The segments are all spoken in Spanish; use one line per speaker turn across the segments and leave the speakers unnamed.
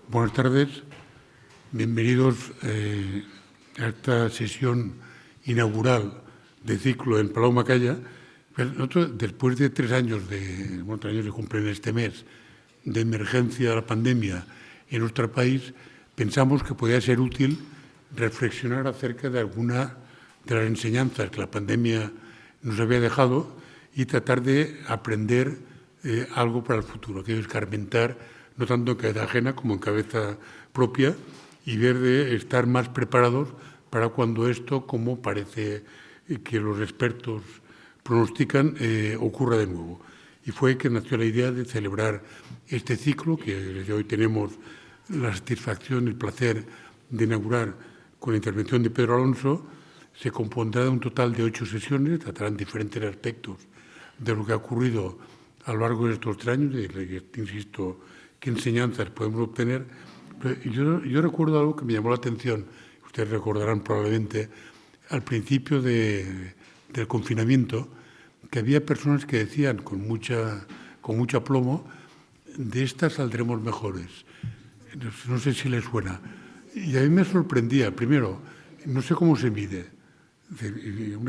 Buenas tardes. Bienvenidos a esta sesión inaugural de ciclo en Palau Macaya. Nosotros, después de 3 años, 3 años de cumplir este mes, de emergencia de la pandemia en nuestro país, pensamos que podía ser útil reflexionar acerca de alguna de las enseñanzas que la pandemia nos había dejado y tratar de aprender algo para el futuro, que es escarmentar, no tanto en cabeza ajena como en cabeza propia, y ver de estar más preparados para cuando esto, como parece que los expertos pronostican, ocurra de nuevo. Y fue que nació la idea de celebrar este ciclo, que desde hoy tenemos la satisfacción y el placer de inaugurar con la intervención de Pedro Alonso. Se compondrá de un total de 8 sesiones, tratarán diferentes aspectos de lo que ha ocurrido a lo largo de estos 3 años, y insisto, qué enseñanzas podemos obtener. Yo recuerdo algo que me llamó la atención, ustedes recordarán probablemente, al principio del confinamiento, que había personas que decían con mucho aplomo, de estas saldremos mejores. No sé si les suena. Y a mí me sorprendía, primero, no sé cómo se mide.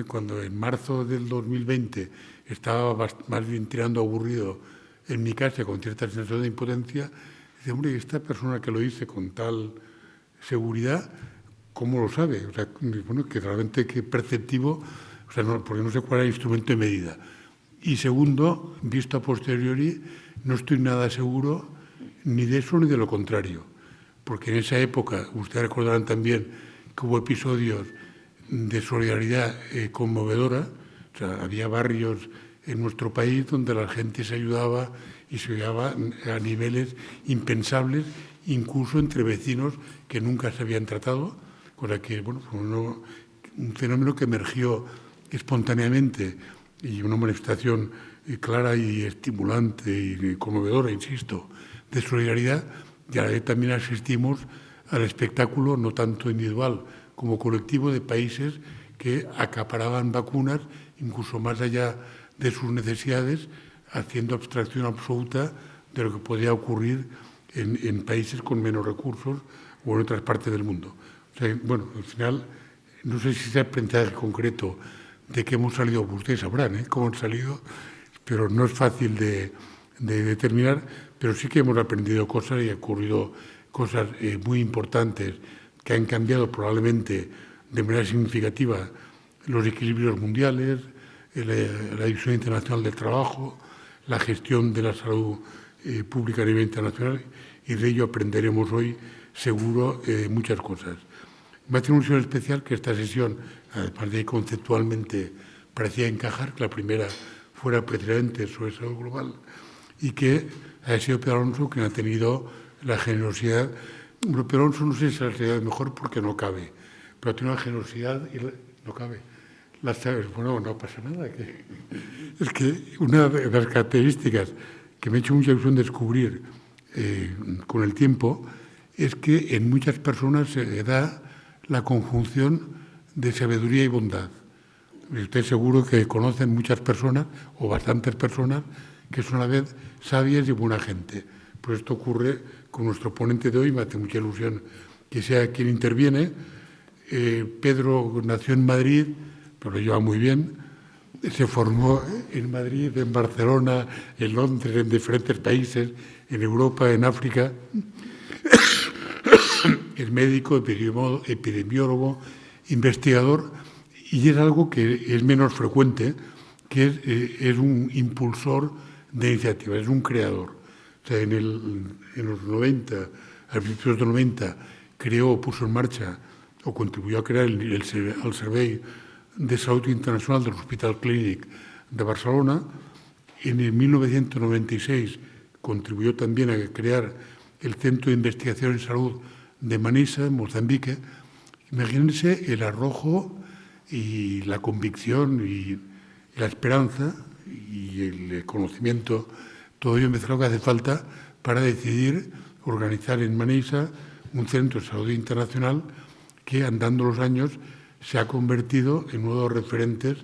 Cuando en marzo del 2020 estaba más bien tirando aburrido en mi casa con cierta sensación de impotencia, dice, hombre, esta persona que lo dice con tal seguridad, ¿cómo lo sabe? O sea, bueno, que realmente que perceptivo, o sea, no, porque no sé cuál es el instrumento de medida. Y segundo, visto a posteriori, no estoy nada seguro ni de eso ni de lo contrario. Porque en esa época, ustedes recordarán también que hubo episodios de solidaridad conmovedora. O sea, había barrios en nuestro país donde la gente se ayudaba y se ayudaba a niveles impensables, incluso entre vecinos que nunca se habían tratado, cosa que, bueno, fue un fenómeno que emergió espontáneamente y una manifestación clara y estimulante y conmovedora, insisto, de solidaridad. Y a la vez también asistimos al espectáculo, no tanto individual como colectivo, de países que acaparaban vacunas incluso más allá de sus necesidades, haciendo abstracción absoluta de lo que podía ocurrir en países con menos recursos o en otras partes del mundo. O sea, bueno, al final, no sé si ese aprendizaje concreto de que hemos salido, ustedes sabrán cómo han salido, pero no es fácil de determinar, pero sí que hemos aprendido cosas y ha ocurrido cosas muy importantes que han cambiado probablemente de manera significativa los equilibrios mundiales, la División Internacional del Trabajo, la gestión de la salud pública a nivel internacional, y de ello aprenderemos hoy, seguro, muchas cosas. Me hace una ilusión especial que esta sesión, además de conceptualmente parecía encajar, que la primera fuera precisamente sobre salud global, y que ha sido Pedro Alonso quien ha tenido la generosidad. Pedro Alonso no sé si la sería mejor porque no cabe, pero tiene una generosidad y no cabe. Bueno, no pasa nada. Es que una de las características que me ha hecho mucha ilusión descubrir con el tiempo es que en muchas personas se da la conjunción de sabiduría y bondad. Ustedes seguro que conocen muchas personas, o bastantes personas, que son a la vez sabias y buena gente. Pues esto ocurre con nuestro ponente de hoy, me hace mucha ilusión que sea quien interviene. Pedro nació en Madrid, pero lo lleva muy bien. Se formó en Madrid, en Barcelona, en Londres, en diferentes países, en Europa, en África. Es médico, epidemiólogo, investigador, y es algo que es menos frecuente, que es un impulsor de iniciativas, es un creador. O sea, en los 90, a principios de los 90, puso en marcha o contribuyó a crear el Servei de Salud Internacional del Hospital Clínic de Barcelona. En el 1996 contribuyó también a crear el Centro de Investigación en Salud de Manisa, en Mozambique. Imagínense el arrojo y la convicción y la esperanza y el conocimiento, todo ello mezclado, que hace falta para decidir organizar en Manisa un centro de salud internacional que, andando los años, se ha convertido en uno de los referentes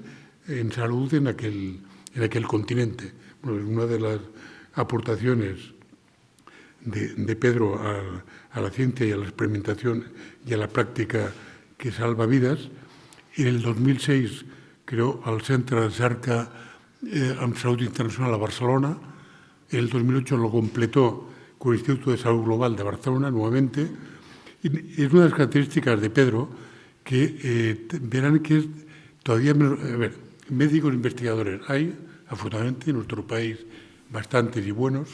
en salud en aquel continente. Bueno, es una de las aportaciones de Pedro a la ciencia y a la experimentación y a la práctica que salva vidas. En el 2006 creó el Centre de Recerca en Salud Internacional a Barcelona. En el 2008 lo completó con el Instituto de Salud Global de Barcelona nuevamente. Y es una de las características de Pedro que verán que es todavía menos. A ver, médicos investigadores hay, afortunadamente, en nuestro país bastantes y buenos,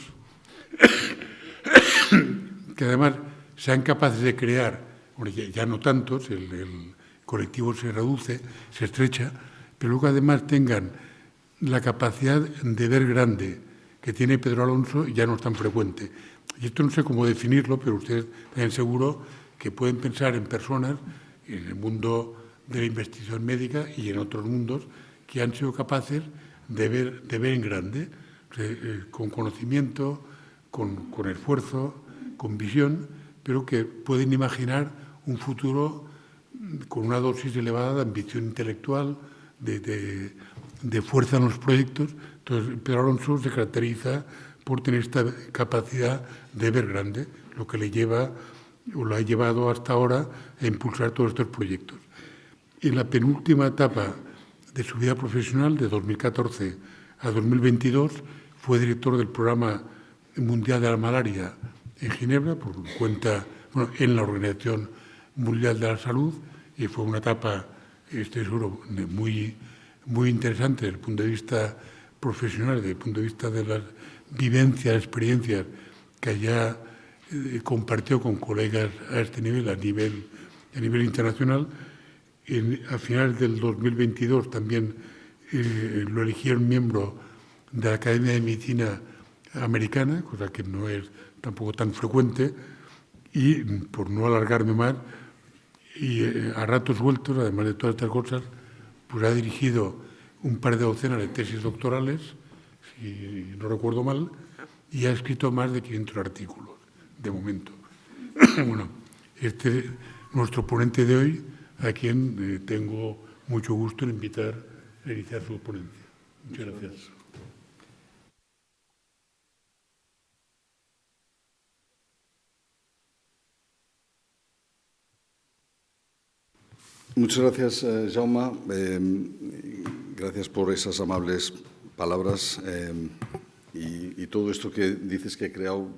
que además sean capaces de crear, bueno, ya no tantos, el colectivo se reduce, se estrecha, pero luego además tengan la capacidad de ver grande que tiene Pedro Alonso, ya no es tan frecuente. Y esto no sé cómo definirlo, pero ustedes también seguro que pueden pensar en personas en el mundo de la investigación médica y en otros mundos que han sido capaces de ver en grande, con conocimiento, con esfuerzo, con visión, pero que pueden imaginar un futuro con una dosis elevada de ambición intelectual, de fuerza en los proyectos. Entonces, Pedro Alonso se caracteriza por tener esta capacidad de ver grande, lo que le lleva o lo ha llevado hasta ahora a impulsar todos estos proyectos. En la penúltima etapa de su vida profesional, de 2014 a 2022, fue director del Programa Mundial de la Malaria en Ginebra, por cuenta, en la Organización Mundial de la Salud, y fue una etapa, estoy seguro, muy, muy interesante desde el punto de vista profesional, desde el punto de vista de las vivencias, experiencias que allá compartió con colegas a este nivel, a nivel internacional. A finales del 2022 también lo eligieron miembro de la Academia de Medicina Americana, cosa que no es tampoco tan frecuente, y por no alargarme más, y a ratos sueltos, además de todas estas cosas, pues ha dirigido un par de docenas de tesis doctorales, si no recuerdo mal, y ha escrito más de 500 artículos, de momento. Bueno, este es nuestro ponente de hoy, a quien tengo mucho gusto en invitar a iniciar su ponencia. Muchas gracias.
Muchas gracias, Jaume. Gracias por esas amables palabras. Y todo esto que dices que he creado,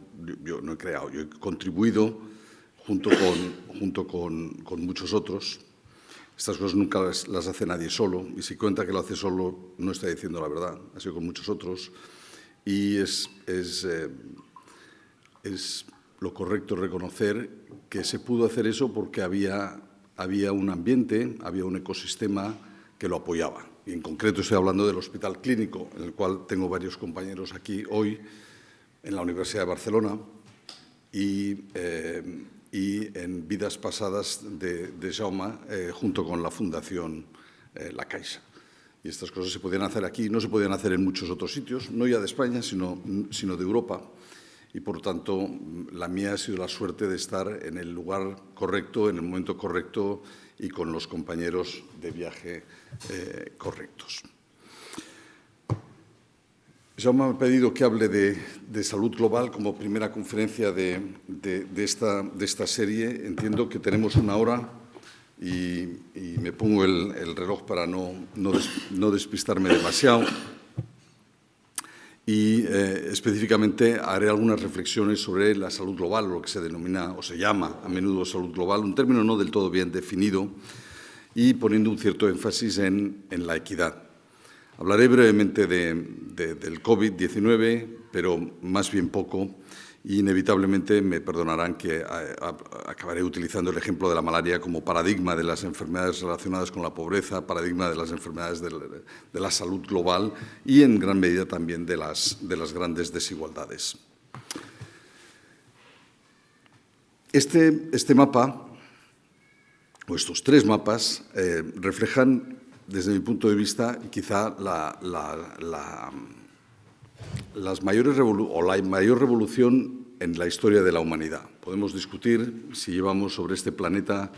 yo no he creado, yo he contribuido junto con muchos otros. Estas cosas nunca las hace nadie solo, y si cuenta que lo hace solo no está diciendo la verdad, ha sido con muchos otros. Y es lo correcto reconocer que se pudo hacer eso porque había un ambiente, había un ecosistema que lo apoyaba. Y en concreto estoy hablando del Hospital Clínico, en el cual tengo varios compañeros aquí hoy, en la Universidad de Barcelona, y en vidas pasadas de Jaume, junto con la Fundación La Caixa. Y estas cosas se podían hacer aquí, no se podían hacer en muchos otros sitios, no ya de España, sino de Europa. Y, por tanto, la mía ha sido la suerte de estar en el lugar correcto, en el momento correcto y con los compañeros de viaje correctos. Jaume me ha pedido que hable de salud global como primera conferencia de esta serie. Entiendo que tenemos una hora y me pongo el reloj para no despistarme demasiado. Y específicamente haré algunas reflexiones sobre la salud global, lo que se denomina o se llama a menudo salud global, un término no del todo bien definido, y poniendo un cierto énfasis en la equidad. Hablaré brevemente del COVID-19, pero más bien poco, y inevitablemente me perdonarán que acabaré utilizando el ejemplo de la malaria como paradigma de las enfermedades relacionadas con la pobreza, paradigma de las enfermedades de la salud global y, en gran medida, también de las grandes desigualdades. Este mapa, o estos tres mapas, reflejan, desde mi punto de vista, quizá la mayor revolución en la historia de la humanidad. Podemos discutir si llevamos sobre este planeta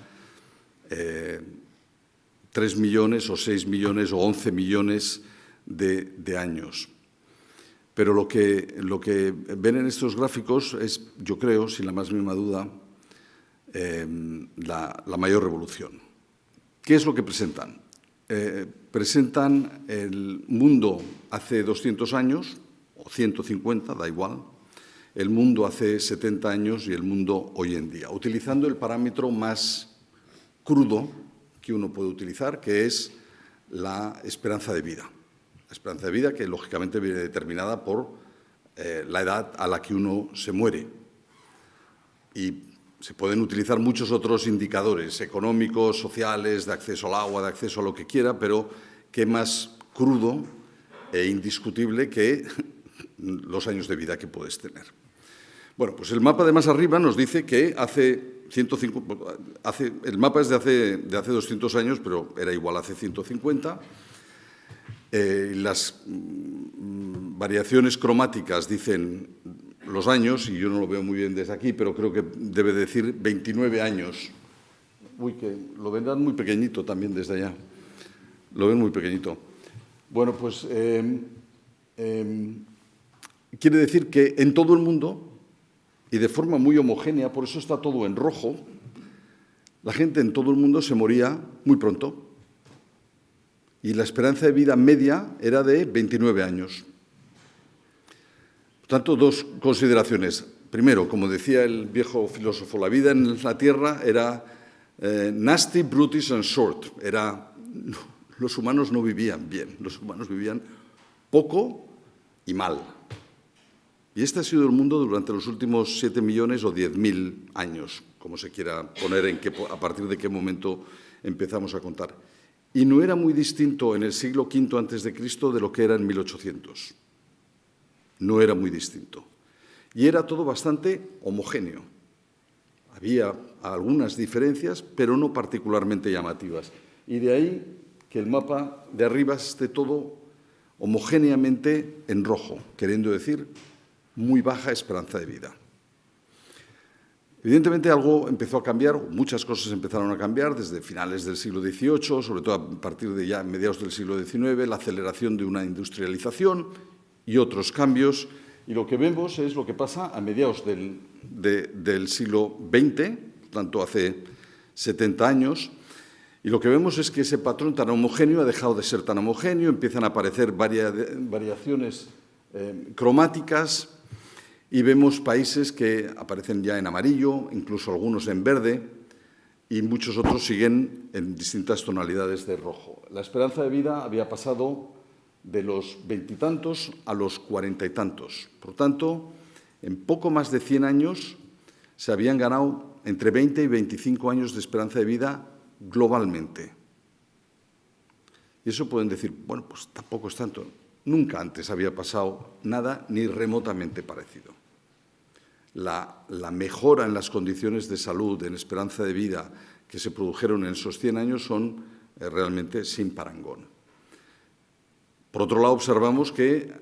3 millones o 6 millones o 11 millones de años. Pero lo que ven en estos gráficos es, yo creo, sin la más mínima duda, la mayor revolución. ¿Qué es lo que presentan? Presentan el mundo hace 200 años, o 150, da igual, el mundo hace 70 años y el mundo hoy en día, utilizando el parámetro más crudo que uno puede utilizar, que es la esperanza de vida. La esperanza de vida que, lógicamente, viene determinada por la edad a la que uno se muere. Y se pueden utilizar muchos otros indicadores económicos, sociales, de acceso al agua, de acceso a lo que quiera, pero qué más crudo e indiscutible que los años de vida que puedes tener. Bueno, pues el mapa de más arriba nos dice que el mapa es de hace 200 años, pero era igual hace 150. Las variaciones cromáticas dicen los años, y yo no lo veo muy bien desde aquí, pero creo que debe decir 29 años. Uy, que lo ven muy pequeñito también desde allá. Lo ven muy pequeñito. Bueno, pues quiere decir que en todo el mundo, y de forma muy homogénea, por eso está todo en rojo, la gente en todo el mundo se moría muy pronto. Y la esperanza de vida media era de 29 años. Por tanto, dos consideraciones. Primero, como decía el viejo filósofo, la vida en la Tierra era nasty, brutish and short. Los humanos no vivían bien, los humanos vivían poco y mal. Y este ha sido el mundo durante los últimos 7 millones o 10.000 años, como se quiera poner, a partir de qué momento empezamos a contar. Y no era muy distinto en el siglo V a.C. de lo que era en 1800. No era muy distinto. Y era todo bastante homogéneo. Había algunas diferencias, pero no particularmente llamativas. Y de ahí que el mapa de arriba esté todo homogéneamente en rojo, queriendo decir muy baja esperanza de vida. Evidentemente algo empezó a cambiar, muchas cosas empezaron a cambiar desde finales del siglo XVIII, sobre todo a partir de ya mediados del siglo XIX, la aceleración de una industrialización y otros cambios. Y lo que vemos es lo que pasa a mediados del siglo XX, por tanto hace 70 años, y lo que vemos es que ese patrón tan homogéneo ha dejado de ser tan homogéneo, empiezan a aparecer variaciones cromáticas, y vemos países que aparecen ya en amarillo, incluso algunos en verde, y muchos otros siguen en distintas tonalidades de rojo. La esperanza de vida había pasado de los 20 y tantos a los 40 y tantos. Por tanto, en poco más de 100 años se habían ganado entre 20 y 25 años de esperanza de vida globalmente. Y eso pueden decir, bueno, pues tampoco es tanto. Nunca antes había pasado nada ni remotamente parecido. La mejora en las condiciones de salud, en esperanza de vida que se produjeron en esos 100 años son realmente sin parangón. Por otro lado, observamos que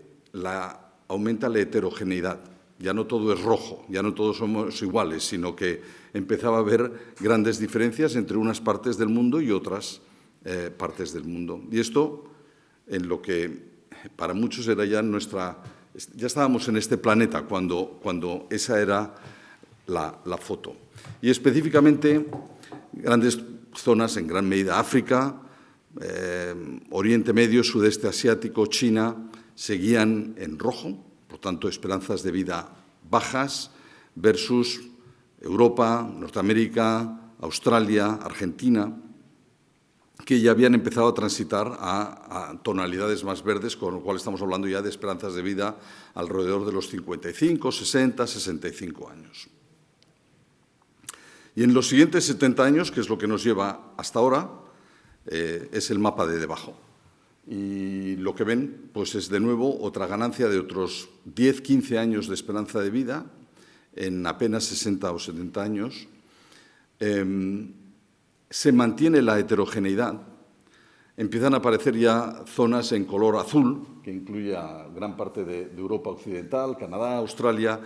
aumenta la heterogeneidad. Ya no todo es rojo, ya no todos somos iguales, sino que empezaba a haber grandes diferencias entre unas partes del mundo y otras partes del mundo. Y esto, en lo que para muchos era ya ya estábamos en este planeta cuando esa era la foto. Y específicamente, grandes zonas, en gran medida África, Oriente Medio, Sudeste Asiático, China, seguían en rojo, por tanto, esperanzas de vida bajas versus Europa, Norteamérica, Australia, Argentina, que ya habían empezado a transitar a tonalidades más verdes, con lo cual estamos hablando ya de esperanzas de vida alrededor de los 55, 60, 65 años. Y en los siguientes 70 años, que es lo que nos lleva hasta ahora, es el mapa de debajo. Y lo que ven pues es de nuevo otra ganancia de otros 10, 15 años de esperanza de vida en apenas 60 o 70 años. Se mantiene la heterogeneidad. Empiezan a aparecer ya zonas en color azul, que incluye a gran parte de Europa occidental, Canadá, Australia,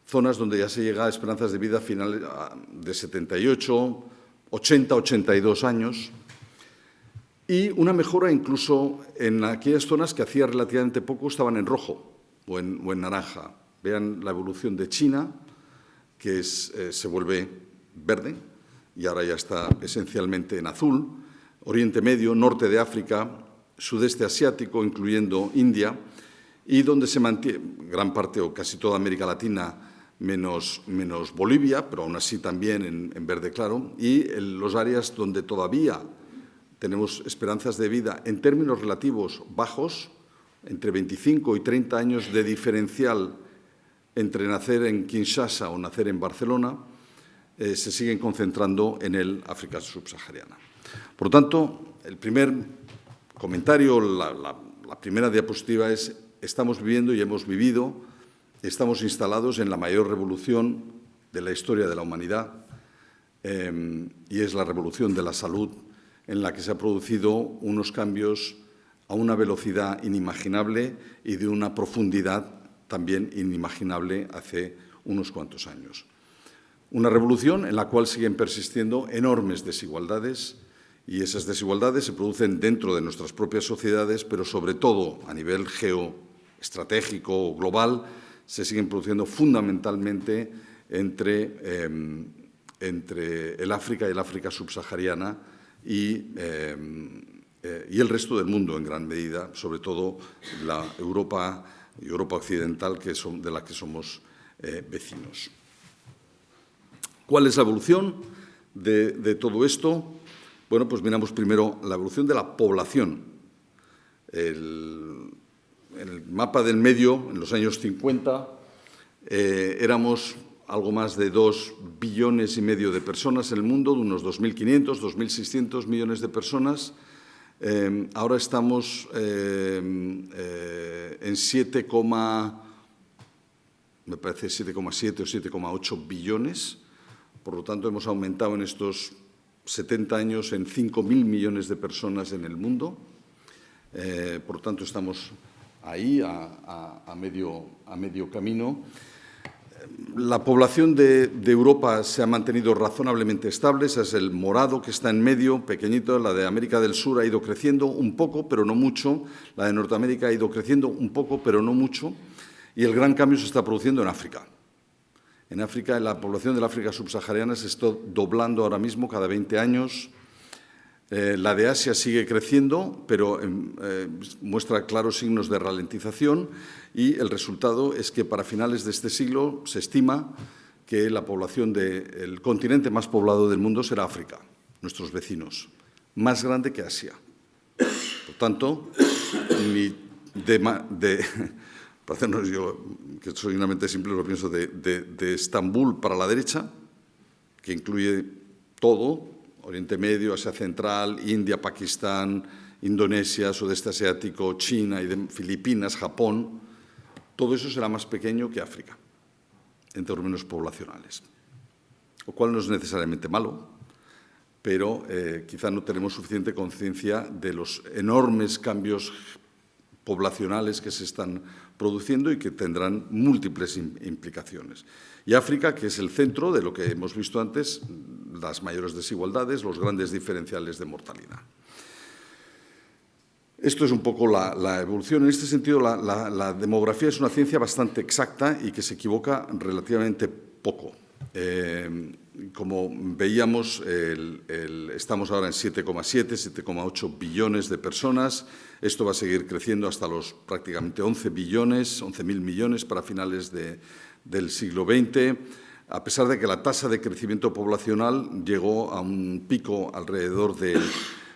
zonas donde ya se llega a esperanzas de vida finales de 78, 80, 82 años. Y una mejora incluso en aquellas zonas que hacía relativamente poco estaban en rojo, o en naranja. Vean la evolución de China, que se vuelve verde y ahora ya está esencialmente en azul. Oriente Medio, norte de África, sudeste asiático, incluyendo India, y donde se mantiene gran parte o casi toda América Latina, menos Bolivia, pero aún así también en verde claro, y los áreas donde todavía tenemos esperanzas de vida en términos relativos bajos, entre 25 y 30 años de diferencial entre nacer en Kinshasa o nacer en Barcelona, se siguen concentrando en el África subsahariana. Por lo tanto, el primer comentario, la primera diapositiva es: estamos viviendo y hemos vivido, estamos instalados en la mayor revolución de la historia de la humanidad, y es la revolución de la salud, en la que se han producido unos cambios a una velocidad inimaginable y de una profundidad también inimaginable hace unos cuantos años. Una revolución en la cual siguen persistiendo enormes desigualdades, y esas desigualdades se producen dentro de nuestras propias sociedades, pero sobre todo a nivel geoestratégico o global, se siguen produciendo fundamentalmente entre el África y el África subsahariana y el resto del mundo en gran medida, sobre todo la Europa y Europa occidental, de la que somos vecinos. ¿Cuál es la evolución de todo esto? Bueno, pues miramos primero la evolución de la población. En el mapa del medio, en los años 50, éramos algo más de 2,5 billones de personas en el mundo, de unos 2.500, 2.600 millones de personas. Ahora estamos en 7,7 o 7,8 billones. Por lo tanto, hemos aumentado en estos 70 años en 5.000 millones de personas en el mundo. Por lo tanto, estamos ahí a medio camino. La población de Europa se ha mantenido razonablemente estable. Ese es el morado que está en medio, pequeñito. La de América del Sur ha ido creciendo un poco, pero no mucho. La de Norteamérica ha ido creciendo un poco, pero no mucho. Y el gran cambio se está produciendo en África. En África, la población del África subsahariana se está doblando ahora mismo cada 20 años. La de Asia sigue creciendo, pero muestra claros signos de ralentización, y el resultado es que para finales de este siglo se estima que la población del continente más poblado del mundo será África, nuestros vecinos, más grande que Asia. Por tanto, para hacernos, yo, que soy una mente simple, lo pienso de Estambul para la derecha, que incluye todo: Oriente Medio, Asia Central, India, Pakistán, Indonesia, Sudeste Asiático, China, y Filipinas, Japón. Todo eso será más pequeño que África, en términos poblacionales, lo cual no es necesariamente malo, pero quizá no tenemos suficiente conciencia de los enormes cambios poblacionales que se están produciendo y que tendrán múltiples implicaciones. Y África, que es el centro de lo que hemos visto antes, las mayores desigualdades, los grandes diferenciales de mortalidad. Esto es un poco la evolución. En este sentido, la demografía es una ciencia bastante exacta y que se equivoca relativamente poco. Como veíamos, estamos ahora en 7,7, 7,8 billones de personas. Esto va a seguir creciendo hasta los prácticamente 11 billones, 11.000 millones para finales del siglo XX, a pesar de que la tasa de crecimiento poblacional llegó a un pico alrededor del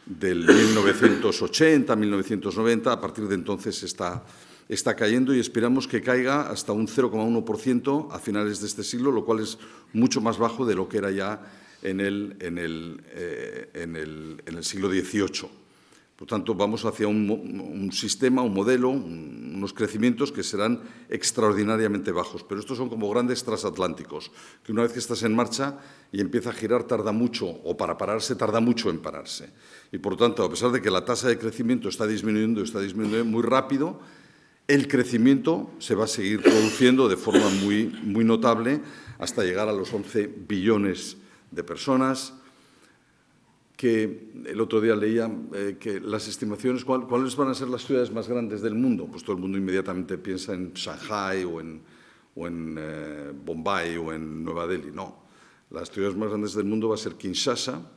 1980, 1990. A partir de entonces está cayendo, y esperamos que caiga hasta un 0,1% a finales de este siglo, lo cual es mucho más bajo de lo que era ya en el siglo XVIII. Por tanto, vamos hacia un sistema, un modelo, unos crecimientos que serán extraordinariamente bajos. Pero estos son como grandes transatlánticos, que una vez que estás en marcha y empieza a girar tarda mucho, o para pararse tarda mucho en pararse. Y por tanto, a pesar de que la tasa de crecimiento está disminuyendo muy rápido, el crecimiento se va a seguir produciendo de forma muy notable hasta llegar a los 11 billones de personas. que el otro día leía que las estimaciones, ¿cuáles van a ser las ciudades más grandes del mundo? Pues todo el mundo inmediatamente piensa en Shanghái o en Bombay o en Nueva Delhi. No, las ciudades más grandes del mundo va a ser Kinshasa,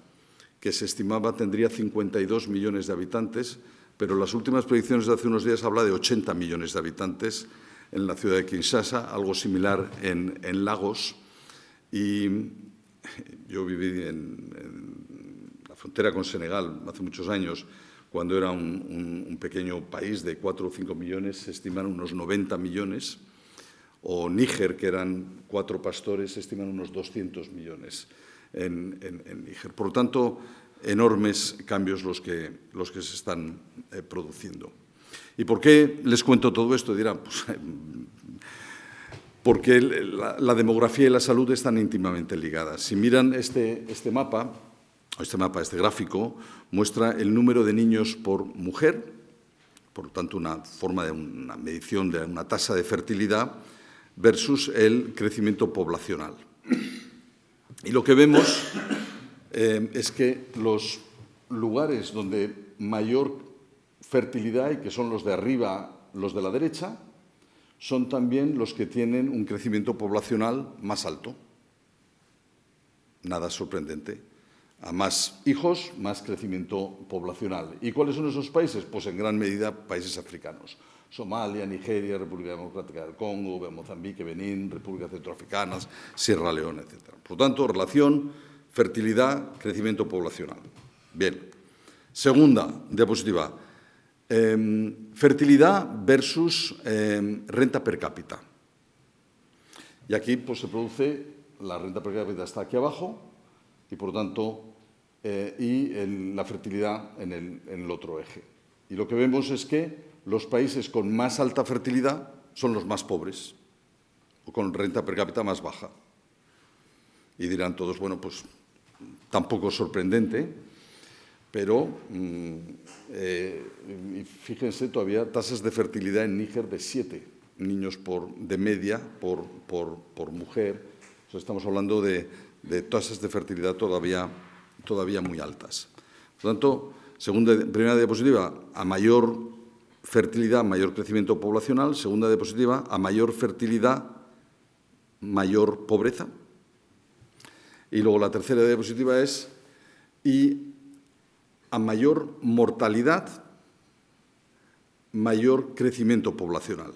que se estimaba tendría 52 millones de habitantes, pero las últimas predicciones de hace unos días habla de 80 millones de habitantes en la ciudad de Kinshasa, algo similar en Lagos. Y yo viví en la frontera con Senegal hace muchos años, cuando era un pequeño país de 4 o 5 millones, se estiman unos 90 millones, o Níger, que eran 4 pastores, se estiman unos 200 millones en Níger. Por lo tanto, enormes cambios los que se están produciendo. ¿Y por qué les cuento todo esto? Dirán, pues, porque la demografía y la salud están íntimamente ligadas. Si miran este gráfico, muestra el número de niños por mujer, por lo tanto, una forma de una medición de una tasa de fertilidad versus el crecimiento poblacional. Y lo que vemos es que los lugares donde mayor fertilidad hay, que son los de arriba, los de la derecha, son también los que tienen un crecimiento poblacional más alto. Nada sorprendente. A más hijos, más crecimiento poblacional. ¿Y cuáles son esos países? Pues en gran medida países africanos. Somalia, Nigeria, República Democrática del Congo, Mozambique, Benín, República Centroafricana, Sierra Leona, etc. Por lo tanto, relación fertilidad, crecimiento poblacional. Bien. Segunda diapositiva. Fertilidad versus renta per cápita. Y aquí pues, se produce, la renta per cápita está aquí abajo y, por lo tanto, la fertilidad en el otro eje. Y lo que vemos es que los países con más alta fertilidad son los más pobres o con renta per cápita más baja. Y dirán todos, bueno, pues tampoco es sorprendente, pero fíjense, todavía tasas de fertilidad en Níger de 7 niños de media por mujer. O sea, estamos hablando de tasas de fertilidad todavía muy altas. Por lo tanto, primera diapositiva, a mayor fertilidad, mayor crecimiento poblacional. Segunda diapositiva, a mayor fertilidad, mayor pobreza. Y luego la tercera diapositiva es, y a mayor mortalidad, mayor crecimiento poblacional.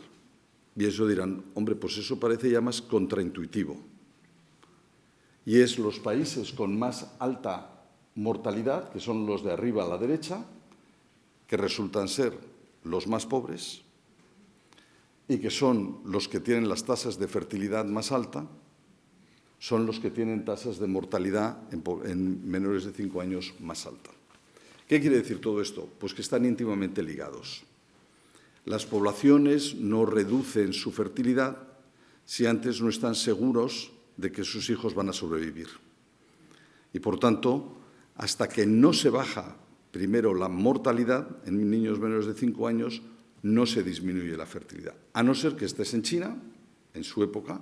Y eso dirán, hombre, pues eso parece ya más contraintuitivo. Y es los países con más alta mortalidad, que son los de arriba a la derecha, que resultan ser los más pobres y que son los que tienen las tasas de fertilidad más alta, son los que tienen tasas de mortalidad en menores de 5 años más alta. ¿Qué quiere decir todo esto? Pues que están íntimamente ligados. Las poblaciones no reducen su fertilidad si antes no están seguros de que sus hijos van a sobrevivir. Y, por tanto, hasta que no se baja primero la mortalidad en niños menores de 5 años, no se disminuye la fertilidad. A no ser que estés en China, en su época,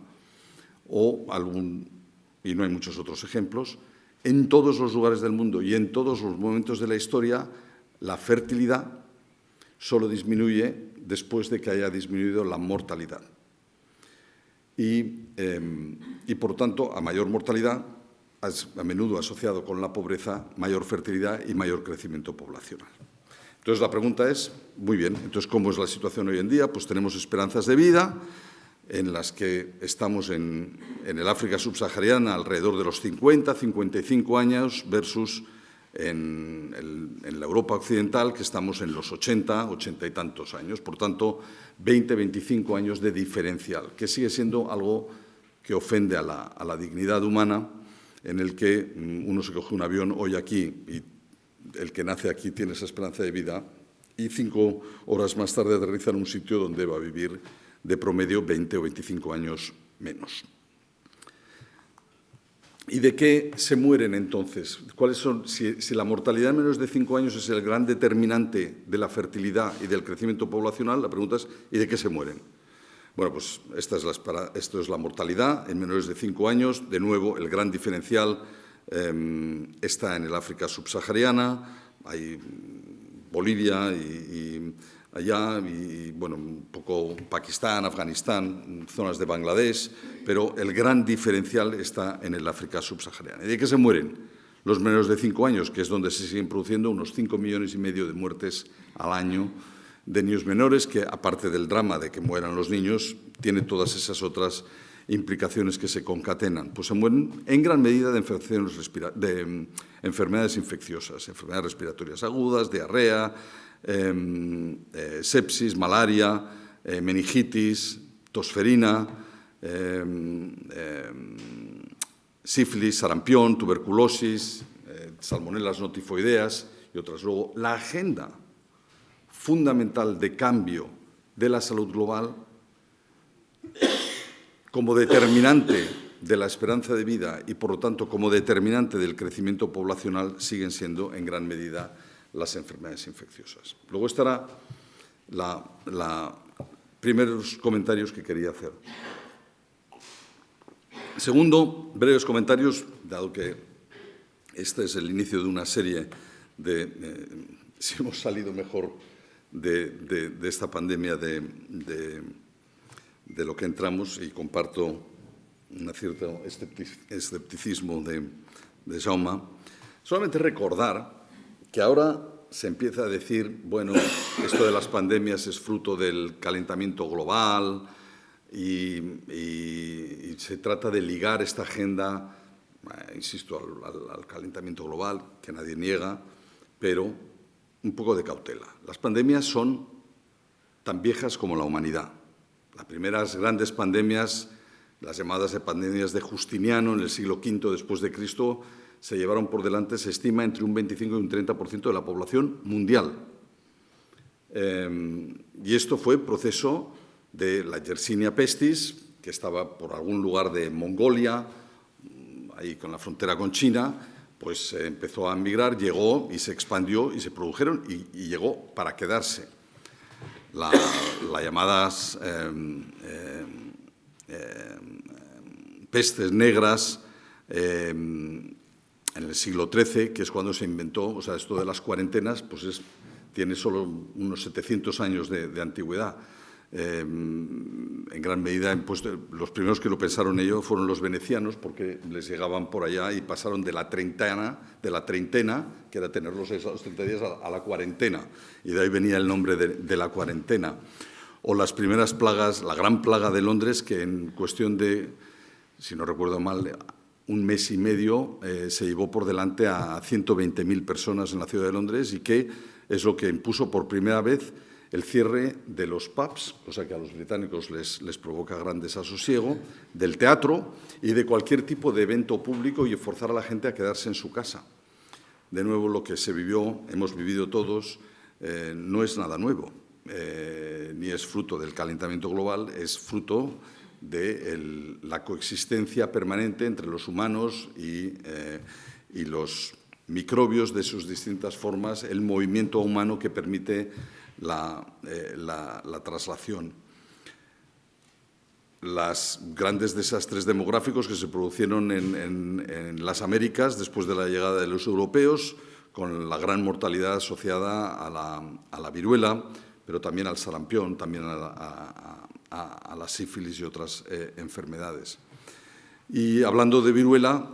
y no hay muchos otros ejemplos, en todos los lugares del mundo y en todos los momentos de la historia, la fertilidad solo disminuye después de que haya disminuido la mortalidad. Y por tanto, a mayor mortalidad, a menudo asociado con la pobreza, mayor fertilidad y mayor crecimiento poblacional. Entonces, la pregunta es, muy bien, entonces, ¿cómo es la situación hoy en día? Pues tenemos esperanzas de vida en las que estamos en el África subsahariana alrededor de los 50, 55 años versus en la Europa occidental, que estamos en los 80, 80 y tantos años. Por tanto, 20, 25 años de diferencial, que sigue siendo algo que ofende a la dignidad humana, en el que uno se coge un avión hoy aquí y el que nace aquí tiene esa esperanza de vida y 5 horas más tarde aterriza en un sitio donde va a vivir de promedio 20 o 25 años menos. ¿Y de qué se mueren entonces? ¿Cuáles son? Si la mortalidad en menores de 5 años es el gran determinante de la fertilidad y del crecimiento poblacional, la pregunta es ¿y de qué se mueren? Bueno, pues esto es la mortalidad en menores de 5 años. De nuevo, el gran diferencial está en el África subsahariana, hay Bolivia y allá, y bueno, un poco Pakistán, Afganistán, zonas de Bangladesh, pero el gran diferencial está en el África subsahariana. ¿Y de qué se mueren? Los menores de 5 años, que es donde se siguen produciendo unos 5,5 millones de muertes al año de niños menores, que aparte del drama de que mueran los niños, tiene todas esas otras implicaciones que se concatenan. Pues se mueren en gran medida de enfermedades infecciosas, enfermedades respiratorias agudas, diarrea, sepsis, malaria, meningitis, tosferina, sífilis, sarampión, tuberculosis, salmonelas no tifoideas y otras. Luego, la agenda fundamental de cambio de la salud global como determinante de la esperanza de vida y, por lo tanto, como determinante del crecimiento poblacional, siguen siendo, en gran medida, las enfermedades infecciosas. Luego estará los primeros comentarios que quería hacer. Segundo, breves comentarios, dado que este es el inicio de una serie de si hemos salido mejor de esta pandemia de lo que entramos, y comparto un cierto escepticismo de Jaume. Solamente recordar que ahora se empieza a decir, bueno, esto de las pandemias es fruto del calentamiento global y se trata de ligar esta agenda, insisto, al calentamiento global, que nadie niega, pero un poco de cautela. Las pandemias son tan viejas como la humanidad. Las primeras grandes pandemias, las llamadas pandemias de Justiniano en el siglo V después de Cristo, se llevaron por delante, se estima, entre un 25 y un 30% de la población mundial. Y esto fue proceso de la Yersinia pestis, que estaba por algún lugar de Mongolia, ahí con la frontera con China, pues empezó a migrar, llegó y se expandió y se produjeron y llegó para quedarse. Las llamadas pestes negras en el siglo XIII, que es cuando se inventó, o sea, esto de las cuarentenas, pues tiene solo unos 700 años de antigüedad. En gran medida, pues, los primeros que lo pensaron ellos fueron los venecianos, porque les llegaban por allá y pasaron de la treintena, que era tenerlos esos 30 días, a la cuarentena, y de ahí venía el nombre de la cuarentena. O las primeras plagas, la gran plaga de Londres, que en cuestión de, si no recuerdo mal, un mes y medio se llevó por delante a 120.000 personas en la ciudad de Londres, y que es lo que impuso por primera vez el cierre de los pubs, cosa que a los británicos les provoca gran desasosiego, del teatro y de cualquier tipo de evento público, y forzar a la gente a quedarse en su casa. De nuevo, lo que se vivió, hemos vivido todos, no es nada nuevo, ni es fruto del calentamiento global, es fruto de la coexistencia permanente entre los humanos y los microbios de sus distintas formas, el movimiento humano que permite la traslación. Los grandes desastres demográficos que se produjeron en las Américas después de la llegada de los europeos, con la gran mortalidad asociada a la viruela, pero también al sarampión, también a la sífilis y otras enfermedades. Y hablando de viruela,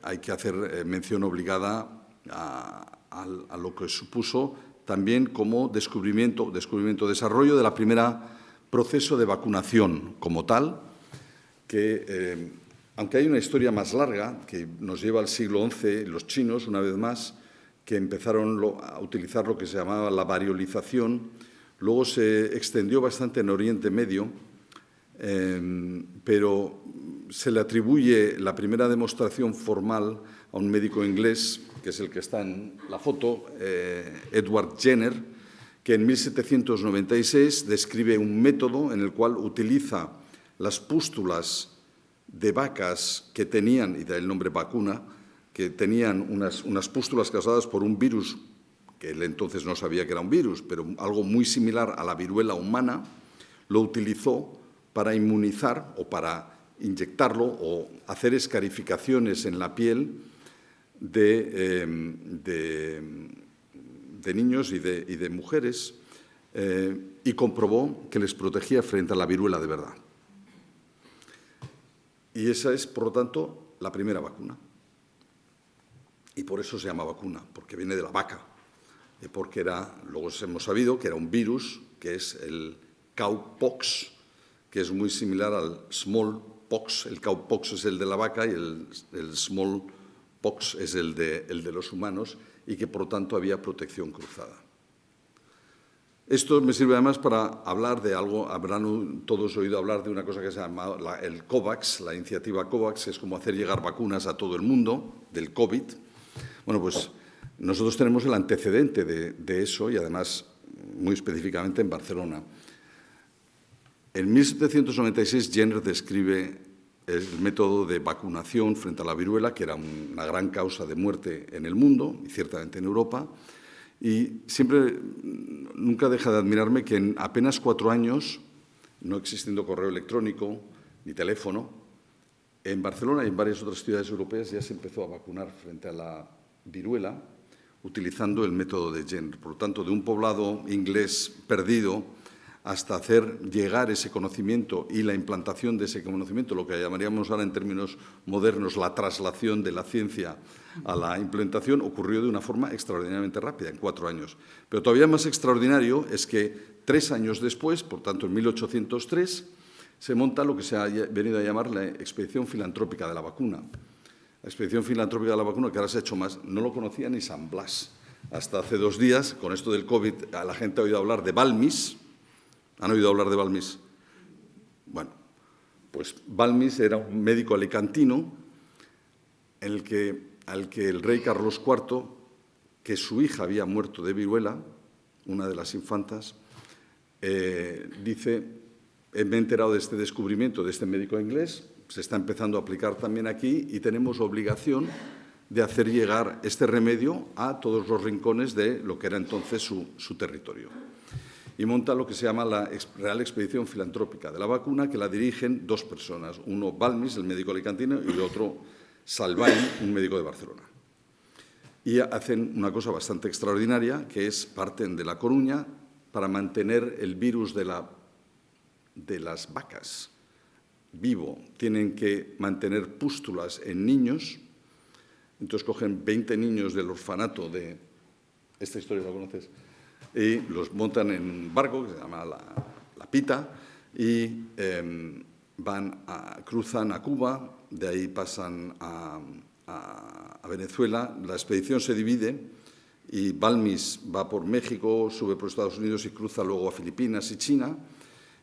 hay que hacer mención obligada a lo que supuso también como descubrimiento, desarrollo de la primera proceso de vacunación como tal, que aunque hay una historia más larga que nos lleva al siglo XI, los chinos, una vez más, que empezaron a utilizar lo que se llamaba la variolización, luego se extendió bastante en Oriente Medio, pero se le atribuye la primera demostración formal a un médico inglés, que es el que está en la foto, Edward Jenner, que en 1796 describe un método en el cual utiliza las pústulas de vacas que tenían, y da el nombre vacuna, que tenían unas pústulas causadas por un virus, que él entonces no sabía que era un virus, pero algo muy similar a la viruela humana, lo utilizó para inmunizar o para inyectarlo o hacer escarificaciones en la piel de niños y de mujeres y comprobó que les protegía frente a la viruela de verdad. Y esa es, por lo tanto, la primera vacuna. Y por eso se llama vacuna, porque viene de la vaca. Porque luego hemos sabido que era un virus, que es el cowpox, que es muy similar al smallpox. El cowpox es el de la vaca y el smallpox es el de los humanos, y que, por lo tanto, había protección cruzada. Esto me sirve además para hablar de algo. Habrán todos oído hablar de una cosa que se llama el COVAX, la iniciativa COVAX, que es como hacer llegar vacunas a todo el mundo del COVID. Bueno, pues nosotros tenemos el antecedente de eso, y además muy específicamente en Barcelona. En 1796 Jenner describe el método de vacunación frente a la viruela, que era una gran causa de muerte en el mundo y ciertamente en Europa. Y nunca deja de admirarme que en apenas 4 años, no existiendo correo electrónico ni teléfono, en Barcelona y en varias otras ciudades europeas ya se empezó a vacunar frente a la viruela utilizando el método de Jenner. Por lo tanto, de un poblado inglés perdido hasta hacer llegar ese conocimiento y la implantación de ese conocimiento, lo que llamaríamos ahora en términos modernos la traslación de la ciencia a la implementación, ocurrió de una forma extraordinariamente rápida, en 4 años. Pero todavía más extraordinario es que 3 años después, por tanto en 1803, se monta lo que se ha venido a llamar la Expedición Filantrópica de la Vacuna. La Expedición Filantrópica de la Vacuna, que ahora se ha hecho más, no lo conocía ni San Blas. Hasta hace 2 días, con esto del COVID, la gente ha oído hablar de Balmis. ¿Han oído hablar de Balmis? Bueno, pues Balmis era un médico alicantino al que el rey Carlos IV, que su hija había muerto de viruela, una de las infantas, dice: me he enterado de este descubrimiento de este médico inglés, se está empezando a aplicar también aquí y tenemos obligación de hacer llegar este remedio a todos los rincones de lo que era entonces su territorio. Y monta lo que se llama la Real Expedición Filantrópica de la Vacuna, que la dirigen 2 personas, uno Balmis, el médico alicantino, y el otro Salvain, un médico de Barcelona. Y hacen una cosa bastante extraordinaria, que es parten de La Coruña para mantener el virus de las vacas vivo. Tienen que mantener pústulas en niños. Entonces cogen 20 niños del orfanato de... Esta historia la conoces. Y los montan en un barco que se llama la Pita y cruzan a Cuba, de ahí pasan a Venezuela. La expedición se divide y Balmis va por México, sube por Estados Unidos y cruza luego a Filipinas y China.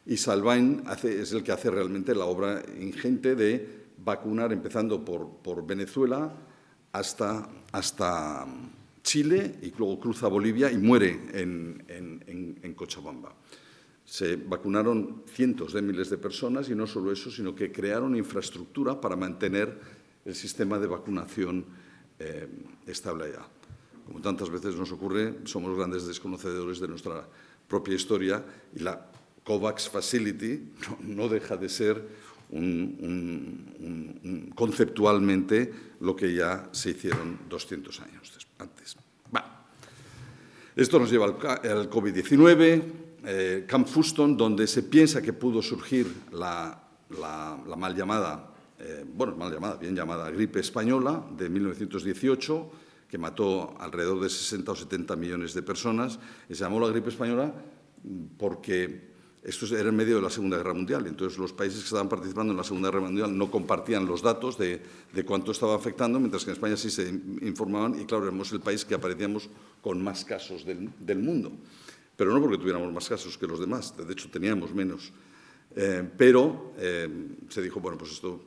Y Salvain es el que hace realmente la obra ingente de vacunar, empezando por Venezuela hasta Chile, y luego cruza a Bolivia y muere en Cochabamba. Se vacunaron cientos de miles de personas, y no solo eso, sino que crearon infraestructura para mantener el sistema de vacunación estable allá. Como tantas veces nos ocurre, somos grandes desconocedores de nuestra propia historia, y la COVAX Facility no deja de ser conceptualmente lo que ya se hicieron 200 años antes. Esto nos lleva al COVID-19, Camp Fuston, donde se piensa que pudo surgir la mal llamada, bien llamada gripe española de 1918, que mató alrededor de 60 o 70 millones de personas. Y se llamó la gripe española porque esto era en medio de la Segunda Guerra Mundial. Entonces, los países que estaban participando en la Segunda Guerra Mundial no compartían los datos de cuánto estaba afectando, mientras que en España sí se informaban, y claro, éramos el país que aparecíamos con más casos del mundo. Pero no porque tuviéramos más casos que los demás, de hecho teníamos menos. Pero se dijo, bueno, pues esto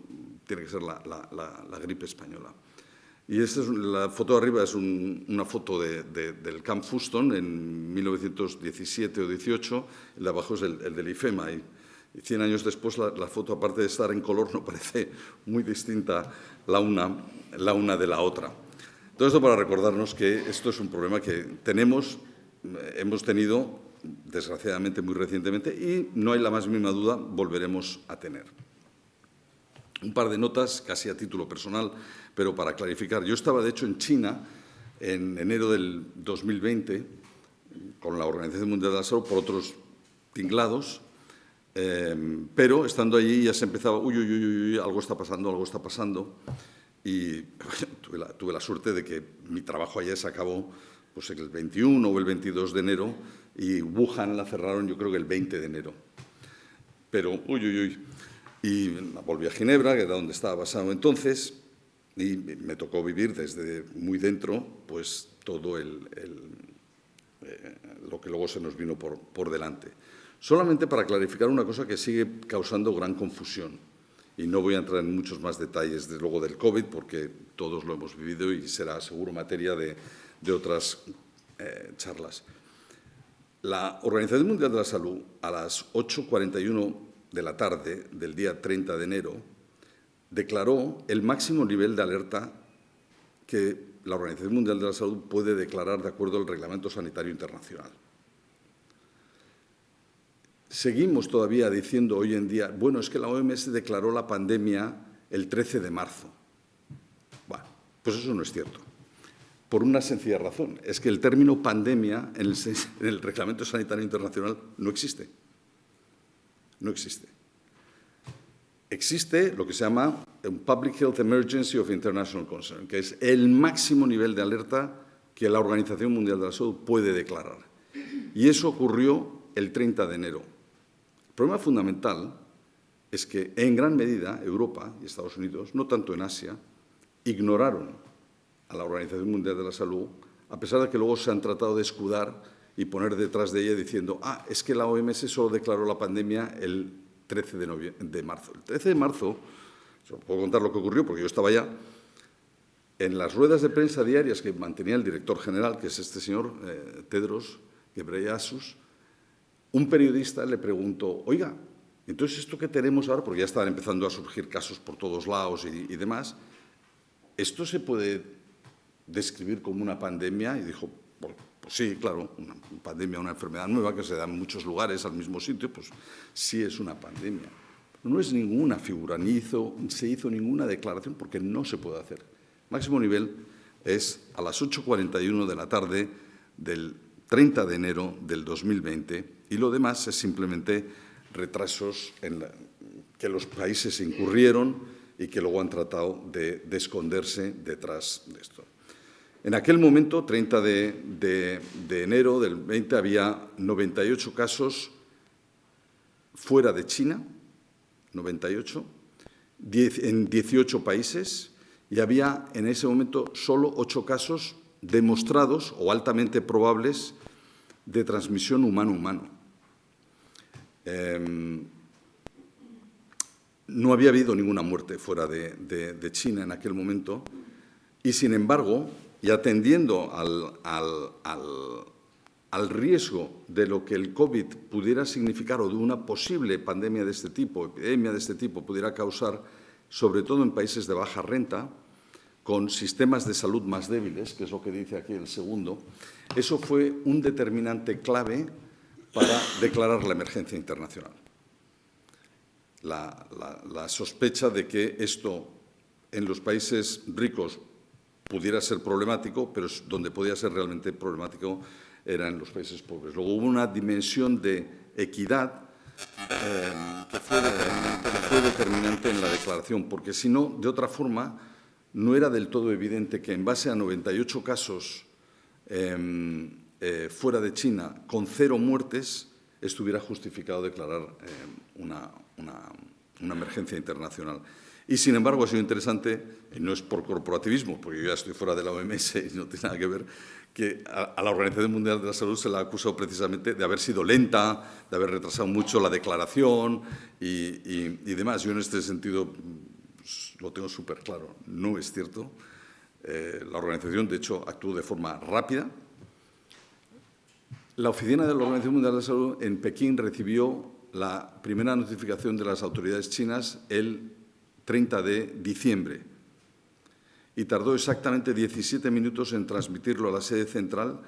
tiene que ser la gripe española. Y la foto de arriba es una foto del Camp Fuston en 1917 o 18, el de abajo es el del IFEMA. Y 100 años después la foto, aparte de estar en color, no parece muy distinta la una de la otra. Todo esto para recordarnos que esto es un problema que hemos tenido, desgraciadamente, muy recientemente, y no hay la más mínima duda, volveremos a tener. Un par de notas, casi a título personal, pero para clarificar. Yo estaba, de hecho, en China en enero del 2020 con la Organización Mundial de la Salud por otros tinglados, pero estando allí ya se empezaba, uy, algo está pasando. Y tuve la suerte de que mi trabajo allá se acabó pues, el 21 o el 22 de enero y Wuhan la cerraron yo creo que el 20 de enero. Pero, y volví a Ginebra, que era donde estaba basado entonces, y me tocó vivir desde muy dentro pues todo lo que luego se nos vino por delante. Solamente para clarificar una cosa que sigue causando gran confusión, y no voy a entrar en muchos más detalles, desde luego, del COVID, porque todos lo hemos vivido y será seguro materia de otras charlas. La Organización Mundial de la Salud, a las 8:41 de la tarde del día 30 de enero, declaró el máximo nivel de alerta que la Organización Mundial de la Salud puede declarar de acuerdo al Reglamento Sanitario Internacional. Seguimos todavía diciendo hoy en día, bueno, es que la OMS declaró la pandemia el 13 de marzo. Bueno, pues eso no es cierto. Por una sencilla razón, es que el término pandemia en el Reglamento Sanitario Internacional no existe. No existe. Existe lo que se llama un Public Health Emergency of International Concern, que es el máximo nivel de alerta que la Organización Mundial de la Salud puede declarar. Y eso ocurrió el 30 de enero. El problema fundamental es que, en gran medida, Europa y Estados Unidos, no tanto en Asia, ignoraron a la Organización Mundial de la Salud, a pesar de que luego se han tratado de escudar y poner detrás de ella diciendo es que la OMS solo declaró la pandemia el 13 de marzo. El 13 de marzo, os puedo contar lo que ocurrió porque yo estaba allá, en las ruedas de prensa diarias que mantenía el director general, que es este señor Tedros Ghebreyesus, un periodista le preguntó, oiga, entonces esto que tenemos ahora, porque ya estaban empezando a surgir casos por todos lados y demás, ¿esto se puede describir como una pandemia? Y dijo, pues sí, claro, una pandemia, una enfermedad nueva que se da en muchos lugares al mismo sitio, pues sí es una pandemia. No es ninguna figura, ni se hizo ninguna declaración porque no se puede hacer. Máximo nivel es a las 8:41 de la tarde del 30 de enero del 2020 y lo demás es simplemente retrasos que los países incurrieron y que luego han tratado de esconderse detrás de esto. En aquel momento, 30 de enero del 20, había 98 casos fuera de China, 98, en 18 países, y había en ese momento solo 8 casos demostrados o altamente probables de transmisión humano-humano. No había habido ninguna muerte fuera de China en aquel momento y, sin embargo, y atendiendo al riesgo de lo que el COVID pudiera significar o de una posible pandemia de este tipo, epidemia de este tipo, pudiera causar, sobre todo en países de baja renta, con sistemas de salud más débiles, que es lo que dice aquí el segundo, eso fue un determinante clave para declarar la emergencia internacional. La sospecha de que esto en los países ricos pudiera ser problemático, pero donde podía ser realmente problemático era en los países pobres. Luego hubo una dimensión de equidad que fue determinante en la declaración, porque si no, de otra forma, no era del todo evidente que en base a 98 casos fuera de China, con 0 muertes, estuviera justificado declarar una emergencia internacional. Y, sin embargo, ha sido interesante, y no es por corporativismo, porque yo ya estoy fuera de la OMS y no tiene nada que ver, que a la Organización Mundial de la Salud se la ha acusado precisamente de haber sido lenta, de haber retrasado mucho la declaración y demás. Yo, en este sentido, lo tengo súper claro. No es cierto. La organización, de hecho, actuó de forma rápida. La oficina de la Organización Mundial de la Salud en Pekín recibió la primera notificación de las autoridades chinas el 30 de diciembre y tardó exactamente 17 minutos en transmitirlo a la sede central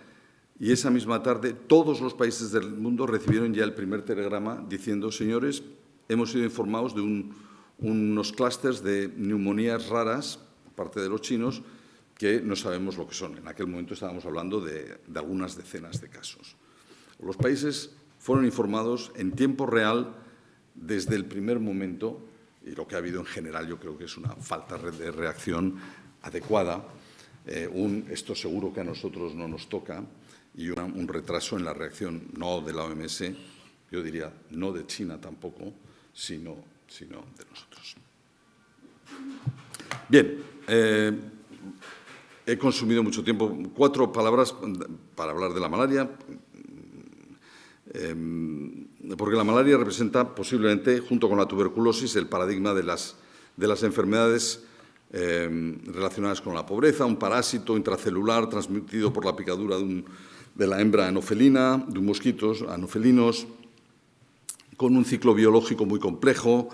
y esa misma tarde todos los países del mundo recibieron ya el primer telegrama diciendo, señores, hemos sido informados de unos clústeres de neumonías raras, parte de los chinos, que no sabemos lo que son. En aquel momento estábamos hablando de algunas decenas de casos. Los países fueron informados en tiempo real desde el primer momento, y lo que ha habido en general yo creo que es una falta de reacción adecuada, esto seguro que a nosotros no nos toca, y un retraso en la reacción, no de la OMS, yo diría no de China tampoco, sino de nosotros. Bien, he consumido mucho tiempo. 4 palabras para hablar de la malaria, porque la malaria representa posiblemente, junto con la tuberculosis, el paradigma de las enfermedades relacionadas con la pobreza, un parásito intracelular transmitido por la picadura de la hembra anofelina, de un mosquito anofelinos, con un ciclo biológico muy complejo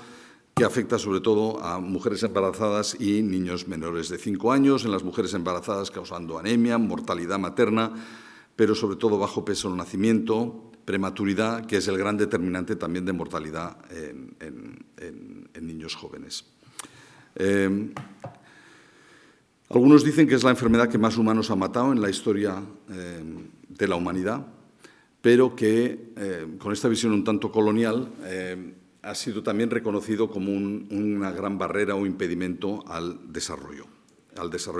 que afecta sobre todo a mujeres embarazadas y niños menores de 5 años, en las mujeres embarazadas causando anemia, mortalidad materna, pero sobre todo bajo peso al nacimiento, prematuridad, que es el gran determinante también de mortalidad en niños jóvenes. Algunos dicen que es la enfermedad que más humanos ha matado en la historia de la humanidad, pero que con esta visión un tanto colonial ha sido también reconocido como una gran barrera o impedimento al desarrollo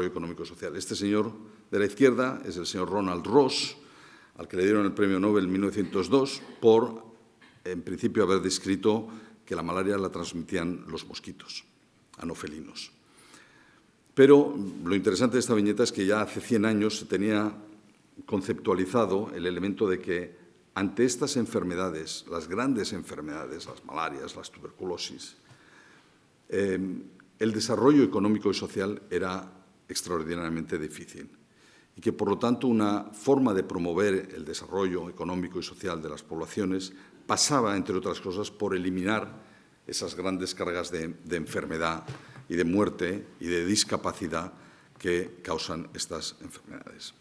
económico y social. Este señor de la izquierda es el señor Ronald Ross, al que le dieron el premio Nobel en 1902 por, en principio, haber descrito que la malaria la transmitían los mosquitos anofelinos. Pero lo interesante de esta viñeta es que ya hace 100 años se tenía conceptualizado el elemento de que ante estas enfermedades, las grandes enfermedades, las malarias, las tuberculosis, el desarrollo económico y social era extraordinariamente difícil y que, por lo tanto, una forma de promover el desarrollo económico y social de las poblaciones pasaba, entre otras cosas, por eliminar esas grandes cargas de enfermedad y de muerte y de discapacidad que causan estas enfermedades.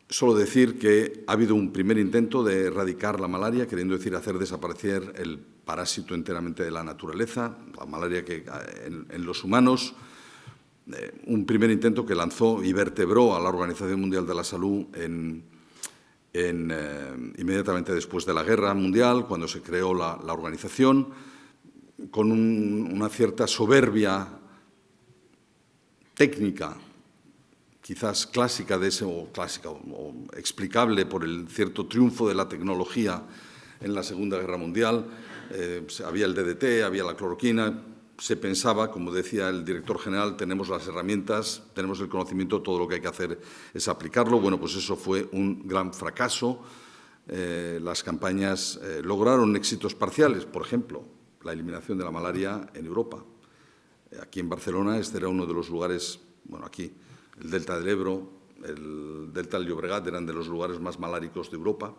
Solo decir que ha habido un primer intento de erradicar la malaria, queriendo decir hacer desaparecer el parásito enteramente de la naturaleza, la malaria que en los humanos, un primer intento que lanzó y vertebró a la Organización Mundial de la Salud inmediatamente después de la Guerra Mundial, cuando se creó la organización, con una cierta soberbia técnica, quizás clásica o explicable por el cierto triunfo de la tecnología en la Segunda Guerra Mundial. Había el DDT, había la cloroquina. Se pensaba, como decía el director general, tenemos las herramientas, tenemos el conocimiento, todo lo que hay que hacer es aplicarlo. Bueno, pues eso fue un gran fracaso. Las campañas lograron éxitos parciales, por ejemplo, la eliminación de la malaria en Europa. Aquí en Barcelona este era uno de los lugares, bueno, aquí el Delta del Ebro, el Delta del Llobregat eran de los lugares más maláricos de Europa.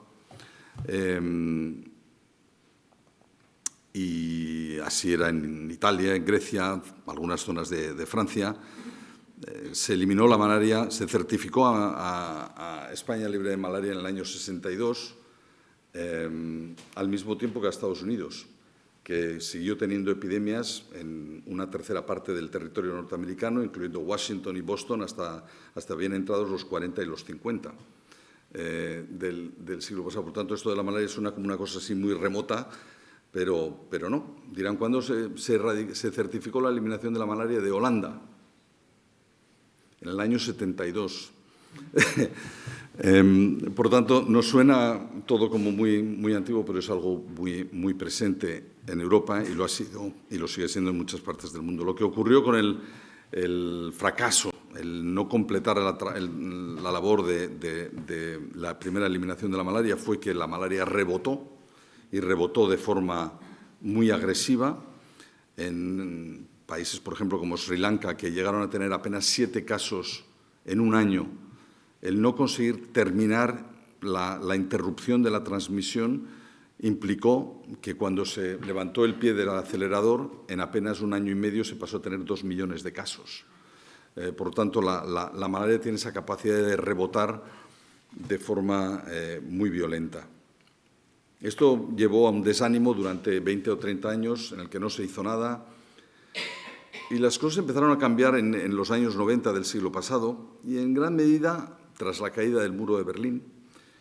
Y así era en Italia, en Grecia, algunas zonas de Francia. Se eliminó la malaria, se certificó a España libre de malaria en el año 62, al mismo tiempo que a Estados Unidos, que siguió teniendo epidemias en una tercera parte del territorio norteamericano, incluyendo Washington y Boston, hasta bien entrados los 40 y los 50 del siglo pasado. Por tanto, esto de la malaria suena como una cosa así muy remota, pero no. Dirán, ¿cuándo se certificó la eliminación de la malaria de Holanda? En el año 72. Por tanto, nos suena todo como muy antiguo, pero es algo muy presente en Europa y lo ha sido y lo sigue siendo en muchas partes del mundo. Lo que ocurrió con el fracaso, el no completar la labor de la primera eliminación de la malaria fue que la malaria rebotó y rebotó de forma muy agresiva en países, por ejemplo, como Sri Lanka, que llegaron a tener apenas 7 casos en un año. El no conseguir terminar la interrupción de la transmisión implicó que cuando se levantó el pie del acelerador, en apenas un año y medio se pasó a tener 2 millones de casos. Por lo tanto, la malaria tiene esa capacidad de rebotar de forma muy violenta. Esto llevó a un desánimo durante 20 o 30 años en el que no se hizo nada y las cosas empezaron a cambiar en los años 90 del siglo pasado y en gran medida tras la caída del muro de Berlín,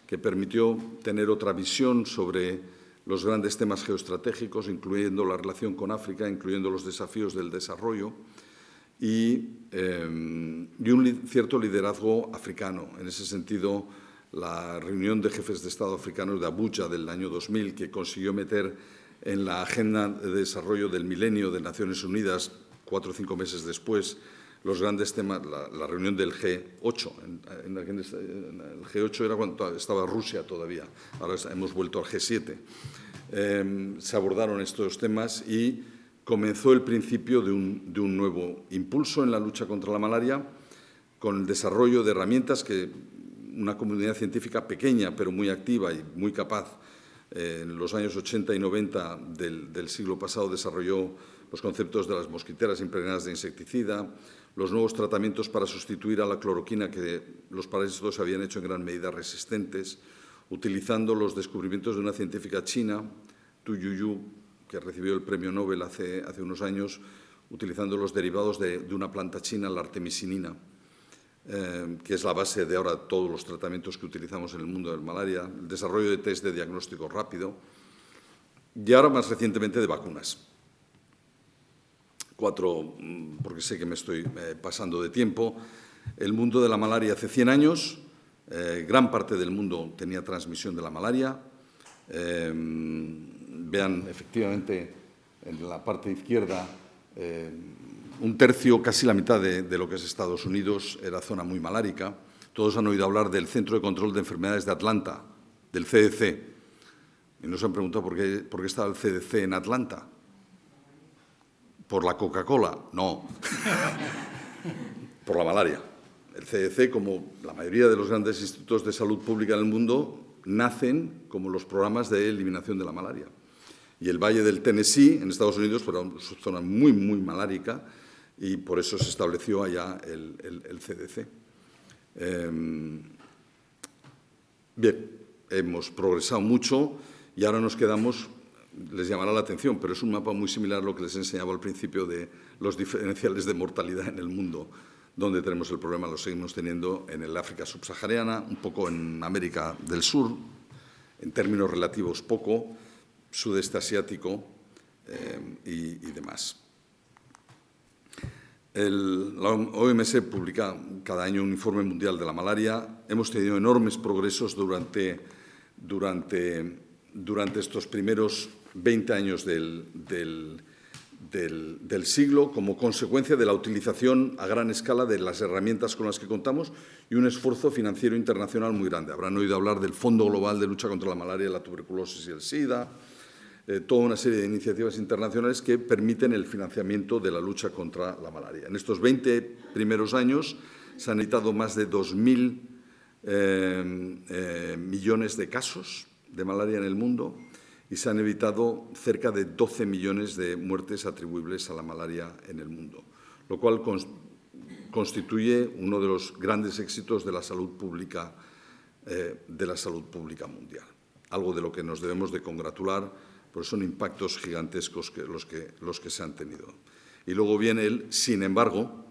que permitió tener otra visión sobre los grandes temas geoestratégicos, incluyendo la relación con África, incluyendo los desafíos del desarrollo y un cierto liderazgo africano. En ese sentido, la reunión de jefes de Estado africanos de Abuja del año 2000, que consiguió meter en la agenda de desarrollo del milenio de Naciones Unidas 4 o 5 meses después los grandes temas, la reunión del G8. El G8 era cuando estaba Rusia todavía, ahora hemos vuelto al G7. Se abordaron estos temas y comenzó el principio de un nuevo impulso en la lucha contra la malaria, con el desarrollo de herramientas que una comunidad científica pequeña, pero muy activa y muy capaz, en los años 80 y 90 del siglo pasado desarrolló los conceptos de las mosquiteras impregnadas de insecticida, los nuevos tratamientos para sustituir a la cloroquina que los parásitos habían hecho en gran medida resistentes, utilizando los descubrimientos de una científica china, Tu Yuyu, que recibió el premio Nobel hace unos años, utilizando los derivados de una planta china, la artemisinina, que es la base de ahora todos los tratamientos que utilizamos en el mundo de la malaria, el desarrollo de test de diagnóstico rápido y ahora más recientemente de vacunas. 4, porque sé que me estoy pasando de tiempo. El mundo de la malaria hace 100 años, gran parte del mundo tenía transmisión de la malaria. Vean, efectivamente, en la parte izquierda, un tercio, casi la mitad de lo que es Estados Unidos era zona muy malárica. Todos han oído hablar del Centro de Control de Enfermedades de Atlanta, del CDC. Y nos han preguntado por qué estaba el CDC en Atlanta. ¿Por la Coca-Cola? No. Por la malaria. El CDC, como la mayoría de los grandes institutos de salud pública en el mundo, nacen como los programas de eliminación de la malaria. Y el Valle del Tennessee, en Estados Unidos, era una zona muy, muy malárica y por eso se estableció allá el CDC. Bien, hemos progresado mucho y ahora nos quedamos, les llamará la atención, pero es un mapa muy similar a lo que les enseñaba al principio de los diferenciales de mortalidad en el mundo, donde tenemos el problema, lo seguimos teniendo en el África subsahariana, un poco en América del Sur, en términos relativos poco, sudeste asiático y demás. La OMS publica cada año un informe mundial de la malaria. Hemos tenido enormes progresos durante estos primeros 20 años del siglo como consecuencia de la utilización a gran escala de las herramientas con las que contamos y un esfuerzo financiero internacional muy grande. Habrán oído hablar del Fondo Global de Lucha contra la Malaria, la Tuberculosis y el SIDA, toda una serie de iniciativas internacionales que permiten el financiamiento de la lucha contra la malaria. En estos 20 primeros años se han evitado más de 2.000 millones de casos de malaria en el mundo y se han evitado cerca de 12 millones de muertes atribuibles a la malaria en el mundo, lo cual constituye uno de los grandes éxitos de la salud pública mundial, algo de lo que nos debemos de congratular, porque son impactos gigantescos los que se han tenido. Y luego viene el sin embargo,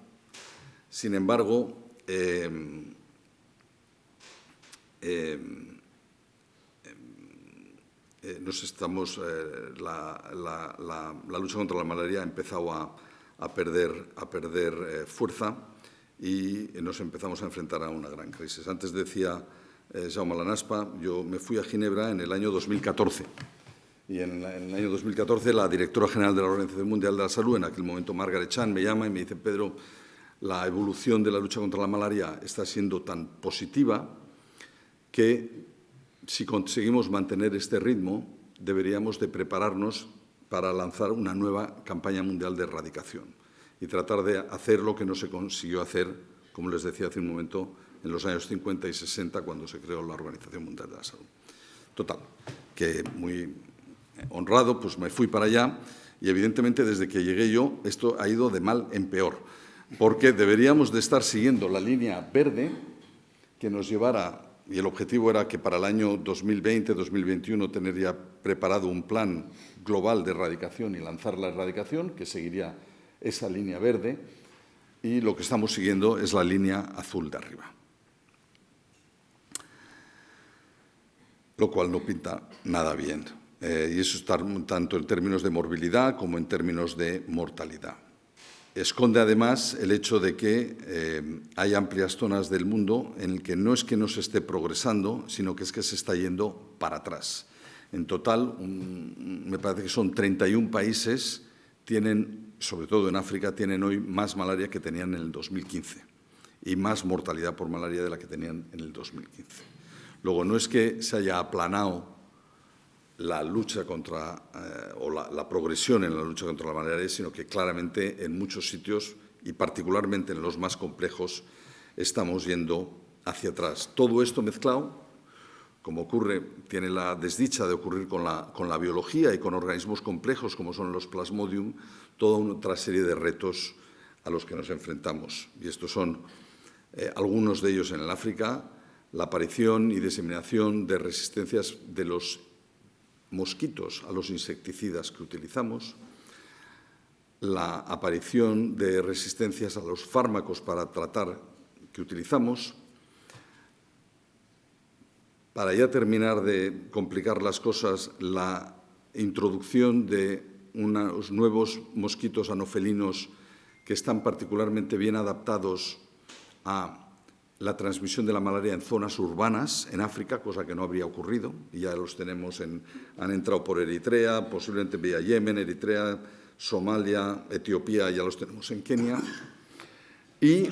la lucha contra la malaria ha empezado a perder fuerza y nos empezamos a enfrentar a una gran crisis. Antes decía Jaume Lanaspa, yo me fui a Ginebra en el año 2014 y en el año 2014 la directora general de la Organización Mundial de la Salud, en aquel momento Margaret Chan, me llama y me dice: Pedro, la evolución de la lucha contra la malaria está siendo tan positiva que si conseguimos mantener este ritmo, deberíamos de prepararnos para lanzar una nueva campaña mundial de erradicación y tratar de hacer lo que no se consiguió hacer, como les decía hace un momento, en los años 50 y 60, cuando se creó la Organización Mundial de la Salud. Total, que muy honrado, pues me fui para allá y evidentemente desde que llegué yo esto ha ido de mal en peor, porque deberíamos de estar siguiendo la línea verde que nos llevara y el objetivo era que para el año 2020-2021 tener ya preparado un plan global de erradicación y lanzar la erradicación, que seguiría esa línea verde, y lo que estamos siguiendo es la línea azul de arriba. Lo cual no pinta nada bien, y eso está tanto en términos de morbilidad como en términos de mortalidad. Esconde además el hecho de que hay amplias zonas del mundo en el que no es que no se esté progresando, sino que es que se está yendo para atrás. En total, me parece que son 31 países, sobre todo en África, tienen hoy más malaria que tenían en el 2015 y más mortalidad por malaria de la que tenían en el 2015. Luego, no es que se haya aplanado la lucha contra, o la progresión en la lucha contra la malaria, sino que claramente en muchos sitios, y particularmente en los más complejos, estamos yendo hacia atrás. Todo esto mezclado, como ocurre, tiene la desdicha de ocurrir con la biología y con organismos complejos como son los Plasmodium, toda otra serie de retos a los que nos enfrentamos. Y estos son algunos de ellos en el África: la aparición y diseminación de resistencias de los mosquitos a los insecticidas que utilizamos, la aparición de resistencias a los fármacos para tratar que utilizamos. Para ya terminar de complicar las cosas, la introducción de unos nuevos mosquitos anofelinos que están particularmente bien adaptados a la transmisión de la malaria en zonas urbanas en África, cosa que no habría ocurrido, y ya los tenemos han entrado por Eritrea, posiblemente vía Yemen, Eritrea, Somalia, Etiopía, ya los tenemos en Kenia. Y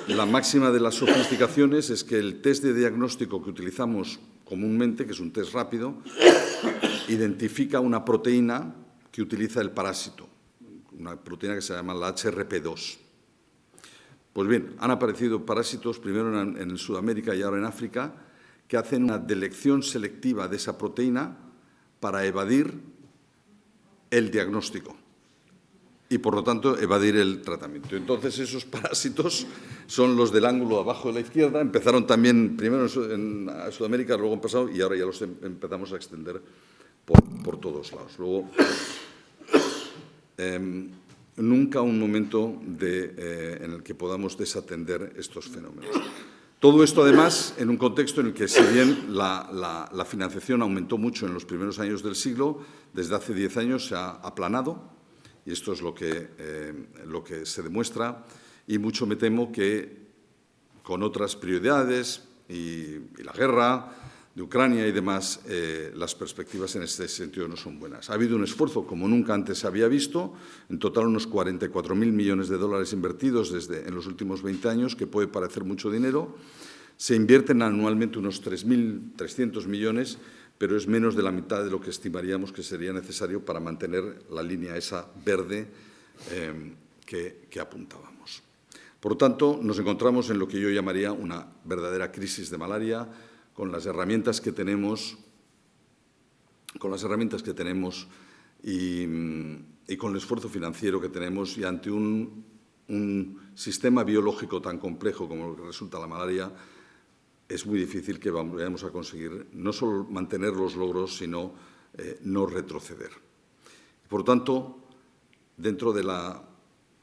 la máxima de las sofisticaciones es que el test de diagnóstico que utilizamos comúnmente, que es un test rápido, identifica una proteína que utiliza el parásito, una proteína que se llama la HRP2. Pues bien, han aparecido parásitos primero en Sudamérica y ahora en África que hacen una delección selectiva de esa proteína para evadir el diagnóstico y, por lo tanto, evadir el tratamiento. Entonces, esos parásitos son los del ángulo abajo de la izquierda. Empezaron también primero en Sudamérica, luego han pasado y ahora ya los empezamos a extender por todos lados. Luego, nunca un momento en el que podamos desatender estos fenómenos. Todo esto, además, en un contexto en el que, si bien la financiación aumentó mucho en los primeros años del siglo, desde hace 10 años se ha aplanado, y esto es lo que se demuestra, y mucho me temo que con otras prioridades y la guerra de Ucrania y demás, las perspectivas en este sentido no son buenas. Ha habido un esfuerzo como nunca antes se había visto, en total unos 44.000 millones de dólares invertidos en los últimos 20 años, que puede parecer mucho dinero. Se invierten anualmente unos 3.300 millones, pero es menos de la mitad de lo que estimaríamos que sería necesario para mantener la línea esa verde que apuntábamos. Por lo tanto, nos encontramos en lo que yo llamaría una verdadera crisis de malaria, con las herramientas que tenemos y con el esfuerzo financiero que tenemos, y ante un sistema biológico tan complejo como lo que resulta la malaria, es muy difícil que vayamos a conseguir no solo mantener los logros, sino no retroceder. Por tanto, dentro de la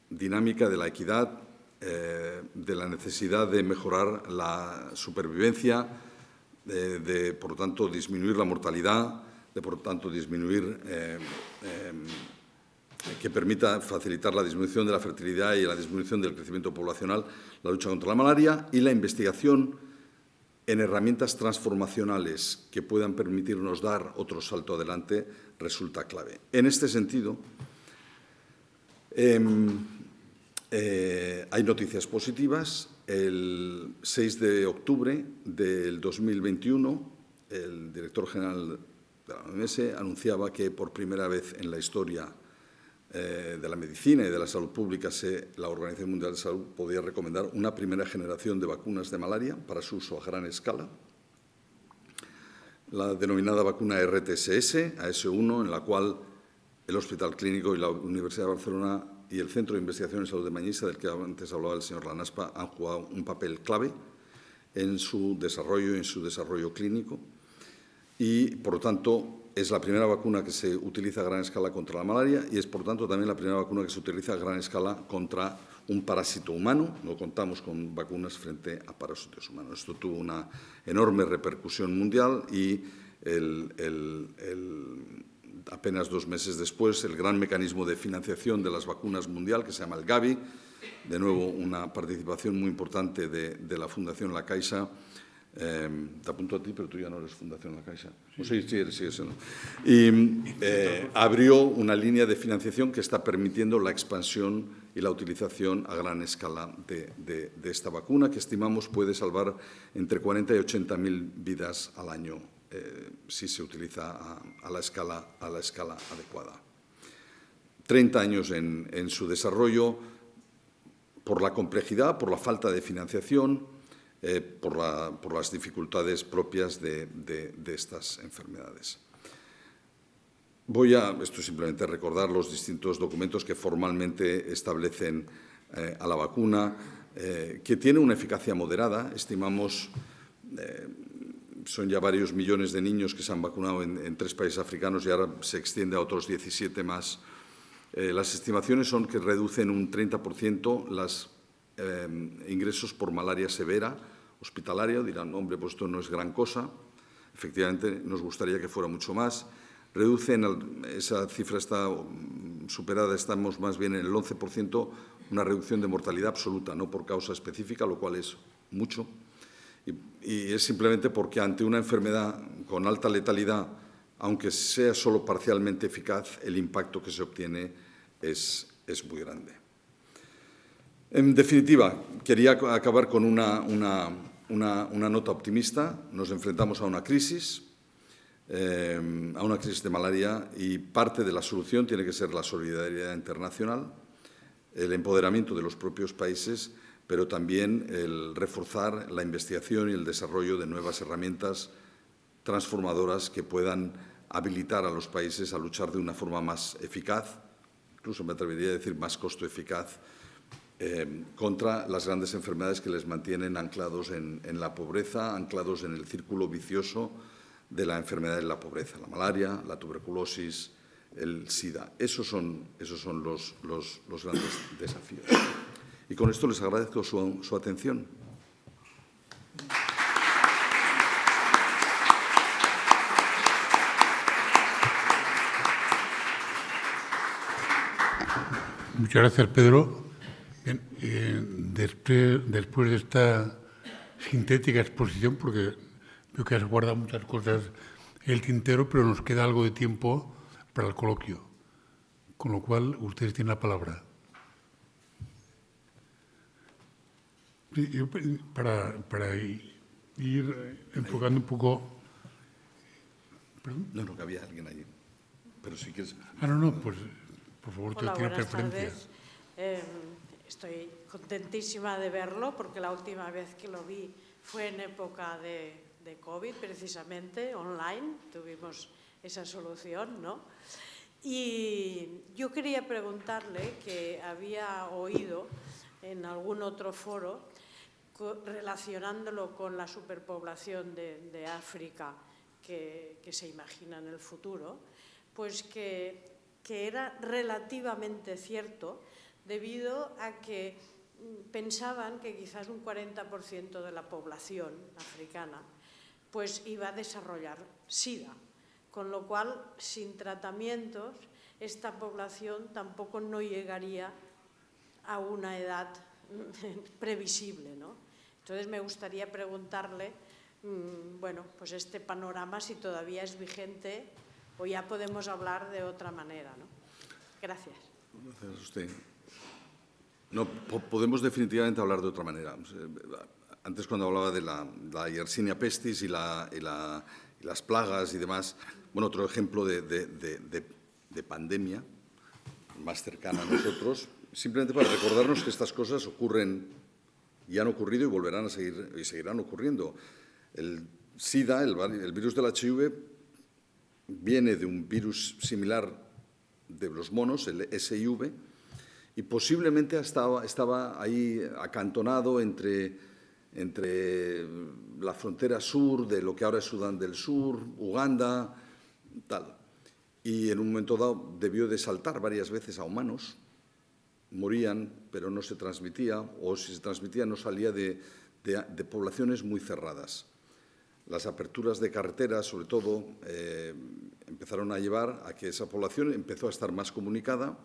dinámica de la equidad, de la necesidad de mejorar la supervivencia, de, por tanto, disminuir la mortalidad, de, por tanto, disminuir, que permita facilitar la disminución de la fertilidad y la disminución del crecimiento poblacional, la lucha contra la malaria y la investigación en herramientas transformacionales que puedan permitirnos dar otro salto adelante resulta clave. En este sentido, hay noticias positivas. El 6 de octubre del 2021, el director general de la OMS anunciaba que por primera vez en la historia de la medicina y de la salud pública, la Organización Mundial de Salud podía recomendar una primera generación de vacunas de malaria para su uso a gran escala, la denominada vacuna RTSS, AS1, en la cual el Hospital Clínico y la Universidad de Barcelona y el Centro de Investigación en Salud de Mañisa, del que antes hablaba el señor Lanaspa, han jugado un papel clave en su desarrollo clínico y, por lo tanto, es la primera vacuna que se utiliza a gran escala contra la malaria y es, por tanto, también la primera vacuna que se utiliza a gran escala contra un parásito humano. No contamos con vacunas frente a parásitos humanos. Esto tuvo una enorme repercusión mundial y apenas 2 meses después, el gran mecanismo de financiación de las vacunas mundial, que se llama el Gavi, de nuevo una participación muy importante de la Fundación La Caixa. Te apunto a ti, pero tú ya no eres Fundación La Caixa. Sí, eres eso. Y abrió una línea de financiación que está permitiendo la expansión y la utilización a gran escala de esta vacuna, que estimamos puede salvar entre 40 y 80.000 vidas al año si se utiliza a la escala adecuada. 30 años en su desarrollo, por la complejidad, por la falta de financiación, por las dificultades propias de estas enfermedades. Esto es simplemente recordar los distintos documentos que formalmente establecen a la vacuna, que tiene una eficacia moderada. Estimamos, son ya varios millones de niños que se han vacunado en 3 países africanos y ahora se extiende a otros 17 más. Las estimaciones son que reducen un 30% los ingresos por malaria severa hospitalaria. Dirán, hombre, pues esto no es gran cosa. Efectivamente, nos gustaría que fuera mucho más. Esa cifra está superada, estamos más bien en el 11%, una reducción de mortalidad absoluta, no por causa específica, lo cual es mucho. Y es simplemente porque ante una enfermedad con alta letalidad, aunque sea solo parcialmente eficaz, el impacto que se obtiene es muy grande. En definitiva, quería acabar con una nota optimista. Nos enfrentamos a una crisis de malaria y parte de la solución tiene que ser la solidaridad internacional, el empoderamiento de los propios países, pero también el reforzar la investigación y el desarrollo de nuevas herramientas transformadoras que puedan habilitar a los países a luchar de una forma más eficaz, incluso me atrevería a decir más costo eficaz, contra las grandes enfermedades que les mantienen anclados en la pobreza, anclados en el círculo vicioso de la enfermedad de la pobreza, la malaria, la tuberculosis, el SIDA. Esos son los grandes desafíos. Y con esto les agradezco su atención.
Muchas gracias, Pedro. Bien, después de esta sintética exposición, porque veo que has guardado muchas cosas en el tintero, pero nos queda algo de tiempo para el coloquio, con lo cual ustedes tienen la palabra. Yo, para ir enfocando un poco... ¿Perdón?
No, que había alguien allí, pero si quieres...
No, pues por favor,
Hola,
tiene
buenas
preferencia.
tardes. Estoy contentísima de verlo porque la última vez que lo vi fue en época de COVID, precisamente, online. Tuvimos esa solución, ¿no? Y yo quería preguntarle, que había oído en algún otro foro, relacionándolo con la superpoblación de África que se imagina en el futuro, pues que era relativamente cierto, debido a que pensaban que quizás un 40% de la población africana pues iba a desarrollar SIDA, con lo cual, sin tratamientos, esta población tampoco no llegaría a una edad previsible, ¿no? Entonces, me gustaría preguntarle, bueno, pues este panorama, si todavía es vigente o ya podemos hablar de otra manera, ¿no? Gracias.
Gracias a usted. No, podemos definitivamente hablar de otra manera. Antes, cuando hablaba de la Yersinia pestis y las plagas y demás, bueno, otro ejemplo de pandemia más cercana a nosotros, simplemente para recordarnos que estas cosas ocurren y han ocurrido y volverán a seguir y seguirán ocurriendo. El SIDA, el virus del HIV, viene de un virus similar de los monos, el SIV, y posiblemente estaba ahí acantonado entre entre la frontera sur de lo que ahora es Sudán del Sur, Uganda, tal. Y en un momento dado debió de saltar varias veces a humanos, morían, pero no se transmitía, o si se transmitía no salía de poblaciones muy cerradas. Las aperturas de carreteras, sobre todo, empezaron a llevar a que esa población empezó a estar más comunicada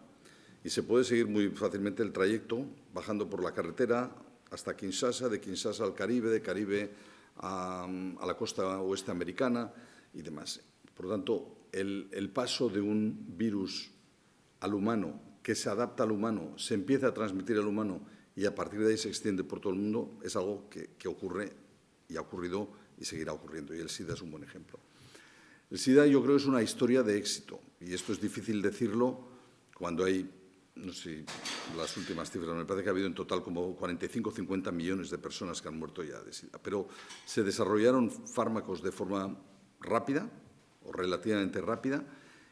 y se puede seguir muy fácilmente el trayecto bajando por la carretera hasta Kinshasa, de Kinshasa al Caribe, de Caribe a la costa oeste americana y demás. Por lo tanto, el paso de un virus al humano, que se adapta al humano, se empieza a transmitir al humano y a partir de ahí se extiende por todo el mundo, es algo que ocurre y ha ocurrido y seguirá ocurriendo. Y el SIDA es un buen ejemplo. El SIDA yo creo es una historia de éxito y esto es difícil decirlo cuando hay, no sé, las últimas cifras, me parece que ha habido en total como 45 o 50 millones de personas que han muerto ya de SIDA, pero se desarrollaron fármacos de forma rápida o relativamente rápida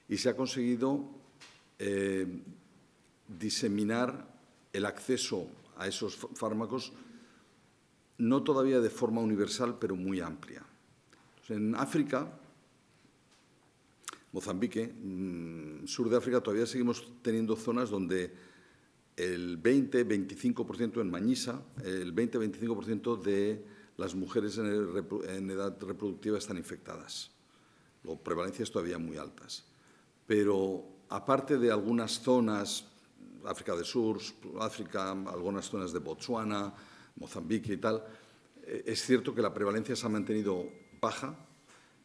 y se ha conseguido diseminar el acceso a esos fármacos, no todavía de forma universal, pero muy amplia. En África, Mozambique, sur de África, todavía seguimos teniendo zonas donde el 20-25% en Mañisa, el 20-25% de las mujeres en edad reproductiva están infectadas. Las prevalencias todavía muy altas. Pero aparte de algunas zonas, África del Sur, África, algunas zonas de Botsuana, Mozambique y tal, es cierto que la prevalencia se ha mantenido baja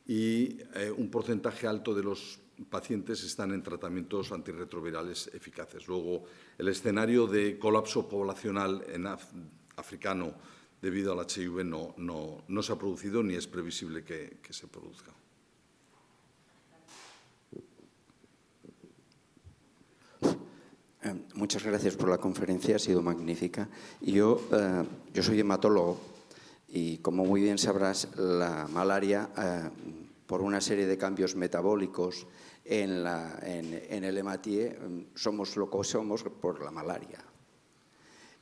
y un porcentaje alto de los pacientes están en tratamientos antirretrovirales eficaces. Luego, el escenario de colapso poblacional africano debido al HIV no se ha producido ni es previsible que se produzca.
Muchas gracias por la conferencia, ha sido magnífica. Yo soy hematólogo y, como muy bien sabrás, la malaria, por una serie de cambios metabólicos en el hematie, somos lo que somos por la malaria.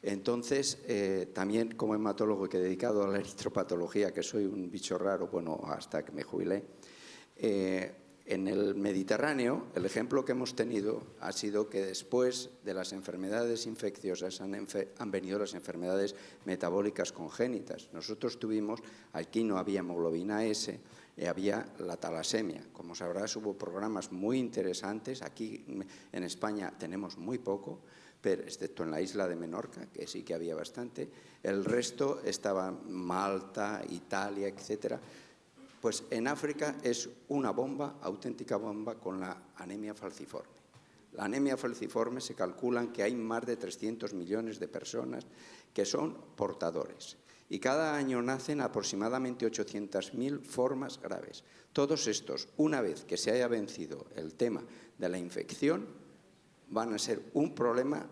Entonces, también como hematólogo que he dedicado a la eritropatología, que soy un bicho raro, bueno, hasta que me jubilé, en el Mediterráneo, el ejemplo que hemos tenido ha sido que después de las enfermedades infecciosas han venido las enfermedades metabólicas congénitas. Nosotros tuvimos, aquí no había hemoglobina S, había la talasemia. Como sabrás, hubo programas muy interesantes. Aquí en España tenemos muy poco, pero excepto en la isla de Menorca, que sí que había bastante. El resto estaba Malta, Italia, etcétera. Pues en África es una bomba, auténtica bomba, con la anemia falciforme. La anemia falciforme se calculan que hay más de 300 millones de personas que son portadores. Y cada año nacen aproximadamente 800.000 formas graves. Todos estos, una vez que se haya vencido el tema de la infección, van a ser un problema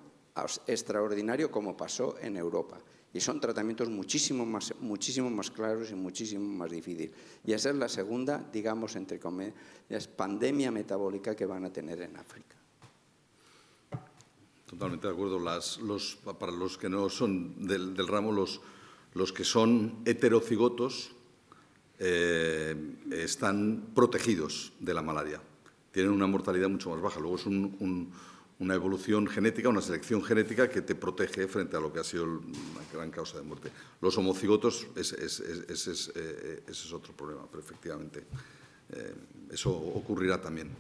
extraordinario como pasó en Europa. Y son tratamientos muchísimo más claros y muchísimo más difíciles. Y esa es la segunda, digamos, entre comillas, pandemia metabólica que van a tener en África.
Totalmente de acuerdo. Para los que no son del ramo, los que son heterocigotos están protegidos de la malaria. Tienen una mortalidad mucho más baja. Luego es una evolución genética, una selección genética que te protege frente a lo que ha sido una gran causa de muerte. Los homocigotos, ese es otro problema, pero efectivamente eso ocurrirá también.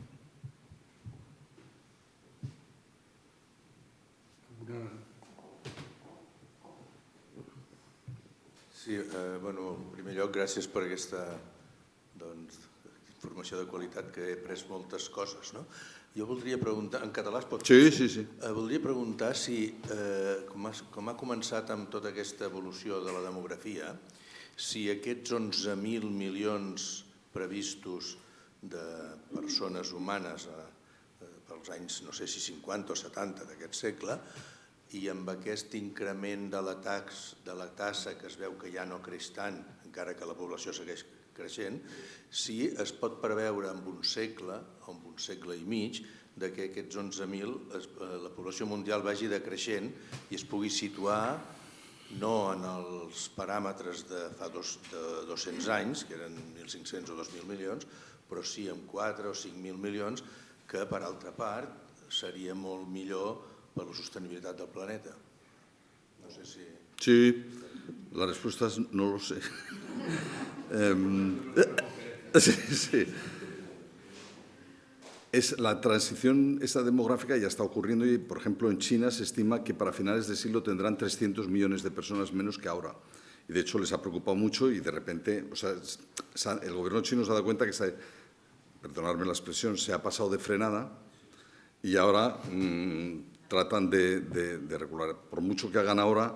Sí, bueno, en primer lloc, gràcies per aquesta informació de qualitat, que he après moltes coses, no? Jo voldria preguntar, en català es pot
fer? Sí.
Voldria preguntar si, com ha començat amb tota aquesta evolució de la demografia, si aquests 11.000 milions previstos de persones humanes pels anys, no sé si 50 o 70 d'aquest segle, i amb aquest increment de la tassa que es veu que ja no creix tant, encara que la població segueix creixent, si es pot preveure en un segle o en un segle i mig que aquests 11.000, la població mundial vagi decreixent i es pugui situar no en els paràmetres de fa 200 anys, que eren 1.500 o 2.000 milions, però sí amb 4 o 5.000 milions, que, per altra part, seria molt millor per la sostenibilitat del planeta. No sé si...
Sí, la respuesta es no lo sé. Sí. La transición esta demográfica ya está ocurriendo y, por ejemplo, en China se estima que para finales de siglo tendrán 300 millones de personas menos que ahora. Y, de hecho, les ha preocupado mucho y, de repente, el gobierno chino se ha dado cuenta que, perdonadme la expresión, se ha pasado de frenada y ahora tratan de regular. Por mucho que hagan ahora,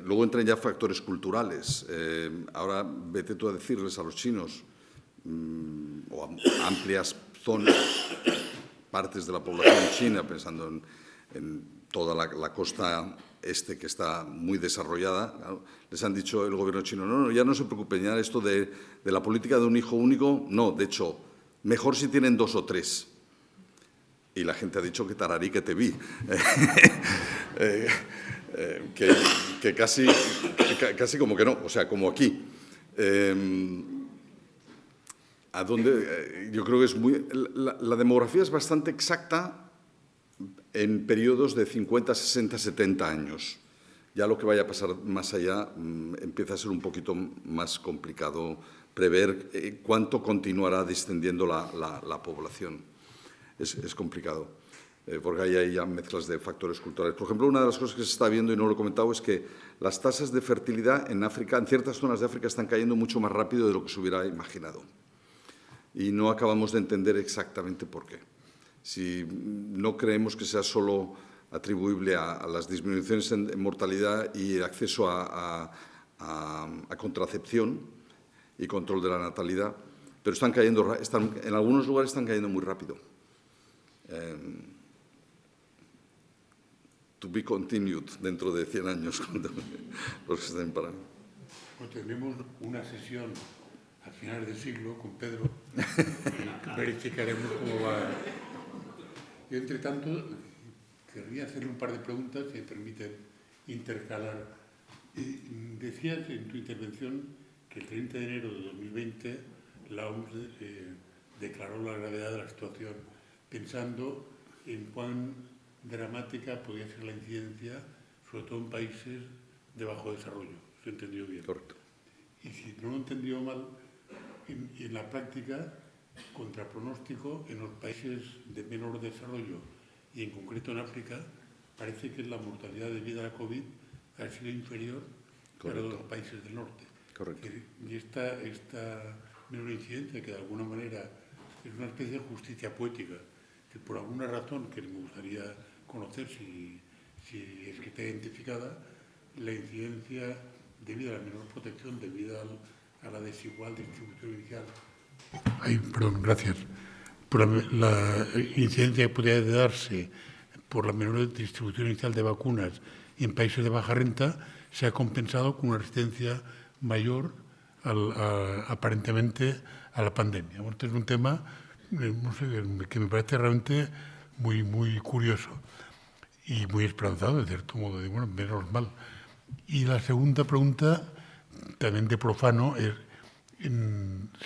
luego entran ya factores culturales. Ahora, vete tú a decirles a los chinos o a amplias zonas, partes de la población china, pensando en toda la costa este que está muy desarrollada, claro, les han dicho el gobierno chino, no, ya no se preocupen, ya esto de la política de un hijo único, no, de hecho, mejor si tienen 2 o 3. Y la gente ha dicho que tararí que te vi. Que casi como que no, o sea, como aquí. Yo creo que es muy... La demografía es bastante exacta en periodos de 50, 60, 70 años. Ya lo que vaya a pasar más allá empieza a ser un poquito más complicado prever cuánto continuará descendiendo la población. Es complicado, porque hay ya mezclas de factores culturales. Por ejemplo, una de las cosas que se está viendo, y no lo he comentado, es que las tasas de fertilidad en África, en ciertas zonas de África, están cayendo mucho más rápido de lo que se hubiera imaginado. Y no acabamos de entender exactamente por qué. Si no creemos que sea solo atribuible a las disminuciones en mortalidad y acceso a contracepción y control de la natalidad, pero están cayendo, en algunos lugares están cayendo muy rápido. To be continued dentro de 100 años cuando los que estén parando.
Pues tenemos una sesión a finales del siglo con Pedro y verificaremos cómo va. Yo, entre tanto, querría hacerle un par de preguntas que permiten intercalar. Decías en tu intervención que el 30 de enero de 2020 la OMS declaró la gravedad de la situación, pensando en cuán dramática podía ser la incidencia, sobre todo en países de bajo desarrollo. ¿Se entendió bien?
Correcto.
Y si no lo he entendido mal, en la práctica, contra pronóstico, en los países de menor desarrollo y en concreto en África, parece que la mortalidad debida a la COVID ha sido inferior a los países del norte.
Correcto.
Y esta menor incidencia, que de alguna manera es una especie de justicia poética, que por alguna razón que me gustaría conocer si es que está identificada, la incidencia debido a la menor protección, debido a la desigual distribución inicial. Ay, perdón, gracias. Por la incidencia que podría darse por la menor distribución inicial de vacunas en países de baja renta se ha compensado con una resistencia mayor aparentemente a la pandemia. Bueno, este es un tema no sé, que me parece realmente muy, muy curioso y muy esperanzado, de cierto modo, de, bueno, menos mal. Y la segunda pregunta, también de profano, es,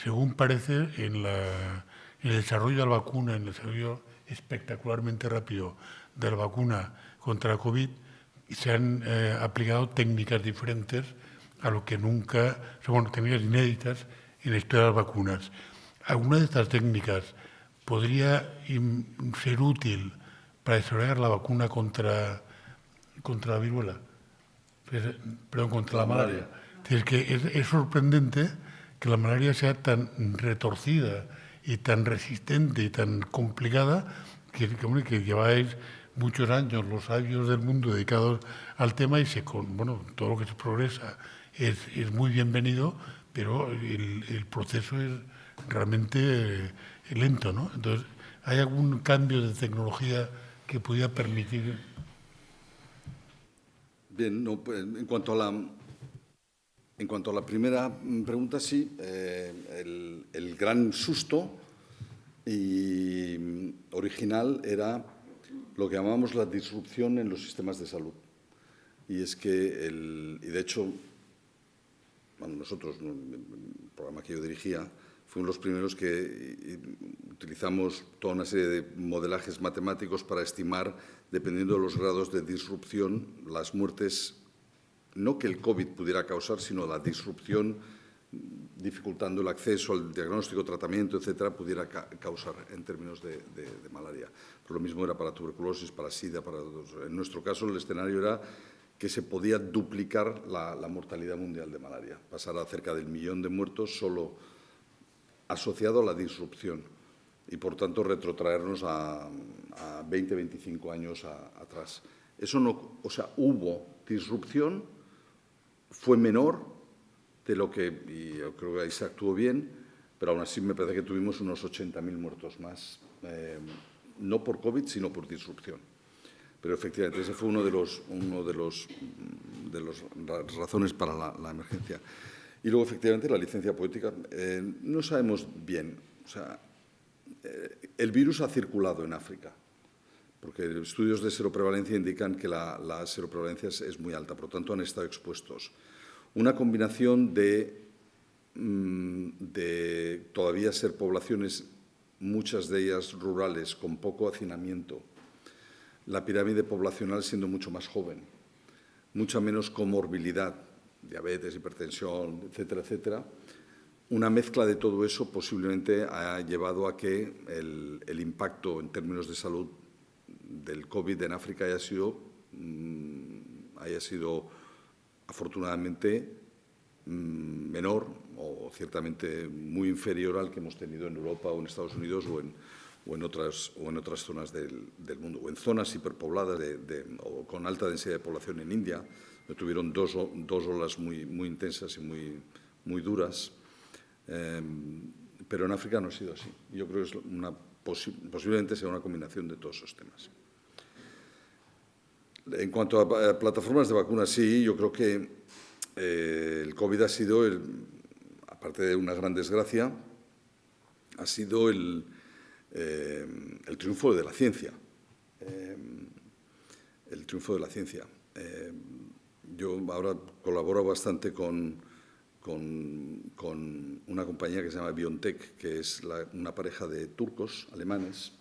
según parece, en el desarrollo de la vacuna, en el desarrollo espectacularmente rápido de la vacuna contra la COVID, se han aplicado técnicas diferentes a lo que nunca, son técnicas inéditas en la historia de las vacunas. ¿Alguna de estas técnicas podría ser útil para desarrollar la vacuna contra la viruela? Perdón, contra la malaria. Es que es sorprendente que la malaria sea tan retorcida y tan resistente y tan complicada que lleváis muchos años los sabios del mundo dedicados al tema y todo lo que se progresa es muy bienvenido, pero el proceso es realmente lento, ¿no? Entonces, ¿hay algún cambio de tecnología que pudiera permitir?
Bien, no, pues, en cuanto a la primera pregunta, sí, el gran susto original era lo que llamamos la disrupción en los sistemas de salud. y es que, y de hecho, bueno, nosotros, el programa que yo dirigía, fuimos los primeros que utilizamos toda una serie de modelajes matemáticos para estimar, dependiendo de los grados de disrupción, las muertes, no que el COVID pudiera causar, sino la disrupción, dificultando el acceso al diagnóstico, tratamiento, etcétera, pudiera causar en términos de malaria. Pero lo mismo era para tuberculosis, para SIDA, para otros. En nuestro caso, el escenario era que se podía duplicar la mortalidad mundial de malaria, pasar a cerca del 1 millón de muertos solo asociado a la disrupción y, por tanto, retrotraernos a 20, 25 años atrás. Eso no, o sea, hubo disrupción, fue menor de lo que, y yo creo que ahí se actuó bien, pero aún así me parece que tuvimos unos 80.000 muertos más, no por COVID, sino por disrupción. Pero efectivamente ese fue uno de las razones para la emergencia. Y luego, efectivamente, la licencia poética, no sabemos bien. O sea, el virus ha circulado en África, porque estudios de seroprevalencia indican que la seroprevalencia es muy alta, por lo tanto han estado expuestos. Una combinación de todavía ser poblaciones, muchas de ellas rurales, con poco hacinamiento, la pirámide poblacional siendo mucho más joven, mucha menos comorbilidad, diabetes, hipertensión, etcétera, etcétera. Una mezcla de todo eso posiblemente ha llevado a que el impacto en términos de salud del COVID en África haya sido afortunadamente menor o ciertamente muy inferior al que hemos tenido en Europa o en Estados Unidos o en otras zonas del mundo, o en zonas hiperpobladas o con alta densidad de población en India, que tuvieron dos olas muy intensas y muy duras, pero en África no ha sido así. Yo creo que posiblemente sea una combinación de todos esos temas. En cuanto a plataformas de vacunas, sí, yo creo que el COVID ha sido, aparte de una gran desgracia, ha sido el triunfo de la ciencia. El triunfo de la ciencia. Yo ahora colaboro bastante con una compañía que se llama BioNTech, que es una pareja de turcos, alemanes,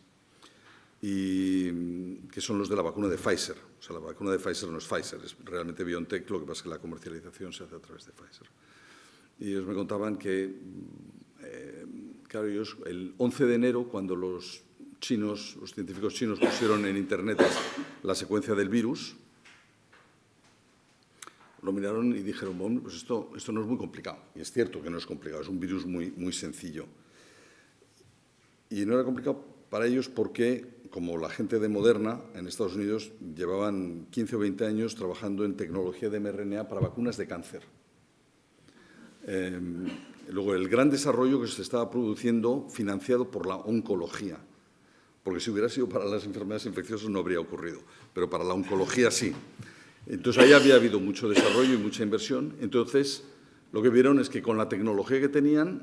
y que son los de la vacuna de Pfizer. O sea, la vacuna de Pfizer no es Pfizer, es realmente BioNTech, lo que pasa es que la comercialización se hace a través de Pfizer. Y ellos me contaban que, claro, ellos el 11 de enero, cuando los científicos chinos pusieron en Internet la secuencia del virus, lo miraron y dijeron, bueno, pues esto no es muy complicado. Y es cierto que no es complicado, es un virus muy sencillo. Y no era complicado para ellos porque, como la gente de Moderna en Estados Unidos, llevaban 15 o 20 años trabajando en tecnología de mRNA para vacunas de cáncer. Luego, el gran desarrollo que se estaba produciendo financiado por la oncología, porque si hubiera sido para las enfermedades infecciosas no habría ocurrido, pero para la oncología sí. Entonces, ahí había habido mucho desarrollo y mucha inversión. Entonces, lo que vieron es que con la tecnología que tenían,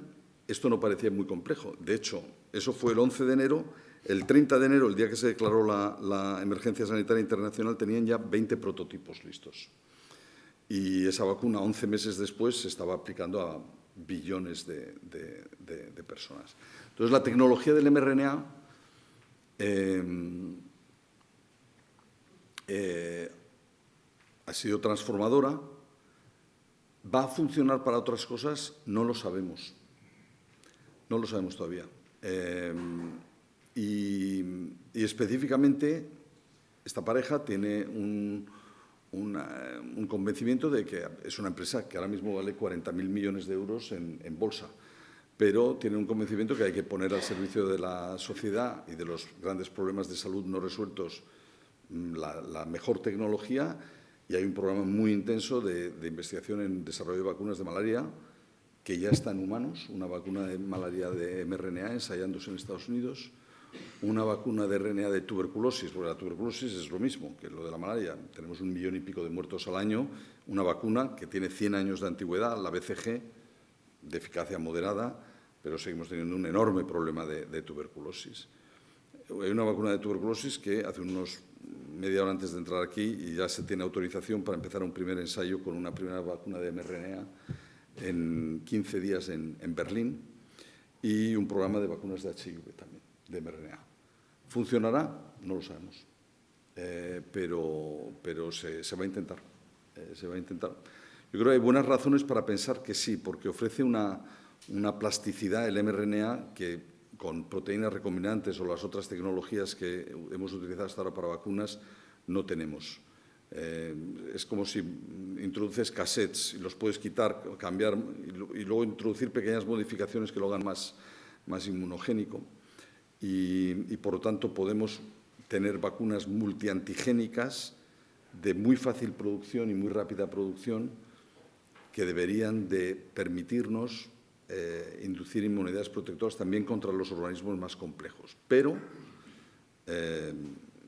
esto no parecía muy complejo. De hecho, eso fue el 11 de enero. El 30 de enero, el día que se declaró la emergencia sanitaria internacional, tenían ya 20 prototipos listos. Y esa vacuna, 11 meses después, se estaba aplicando a billones de personas. Entonces, la tecnología del mRNA ha sido transformadora. ¿Va a funcionar para otras cosas? No lo sabemos. No lo sabemos todavía. Y específicamente, esta pareja tiene un convencimiento de que es una empresa que ahora mismo vale 40.000 millones de euros en bolsa, pero tiene un convencimiento que hay que poner al servicio de la sociedad y de los grandes problemas de salud no resueltos la mejor tecnología, y hay un programa muy intenso de investigación en desarrollo de vacunas de malaria que ya está en humanos, una vacuna de malaria de mRNA ensayándose en Estados Unidos, una vacuna de RNA de tuberculosis, porque la tuberculosis es lo mismo que lo de la malaria. Tenemos 1 millón y pico de muertos al año, una vacuna que tiene 100 años de antigüedad, la BCG, de eficacia moderada, pero seguimos teniendo un enorme problema de tuberculosis. Hay una vacuna de tuberculosis que hace unos media hora antes de entrar aquí y ya se tiene autorización para empezar un primer ensayo con una primera vacuna de mRNA en 15 días en Berlín y un programa de vacunas de HIV también, de mRNA. ¿Funcionará? No lo sabemos, pero se va a intentar. Se va a intentar. Yo creo que hay buenas razones para pensar que sí, porque ofrece una plasticidad el mRNA que con proteínas recombinantes o las otras tecnologías que hemos utilizado hasta ahora para vacunas no tenemos. Es como si introduces cassettes y los puedes quitar, cambiar y luego introducir pequeñas modificaciones que lo hagan más inmunogénico. Y por lo tanto podemos tener vacunas multiantigénicas de muy fácil producción y muy rápida producción que deberían de permitirnos inducir inmunidades protectoras también contra los organismos más complejos. Pero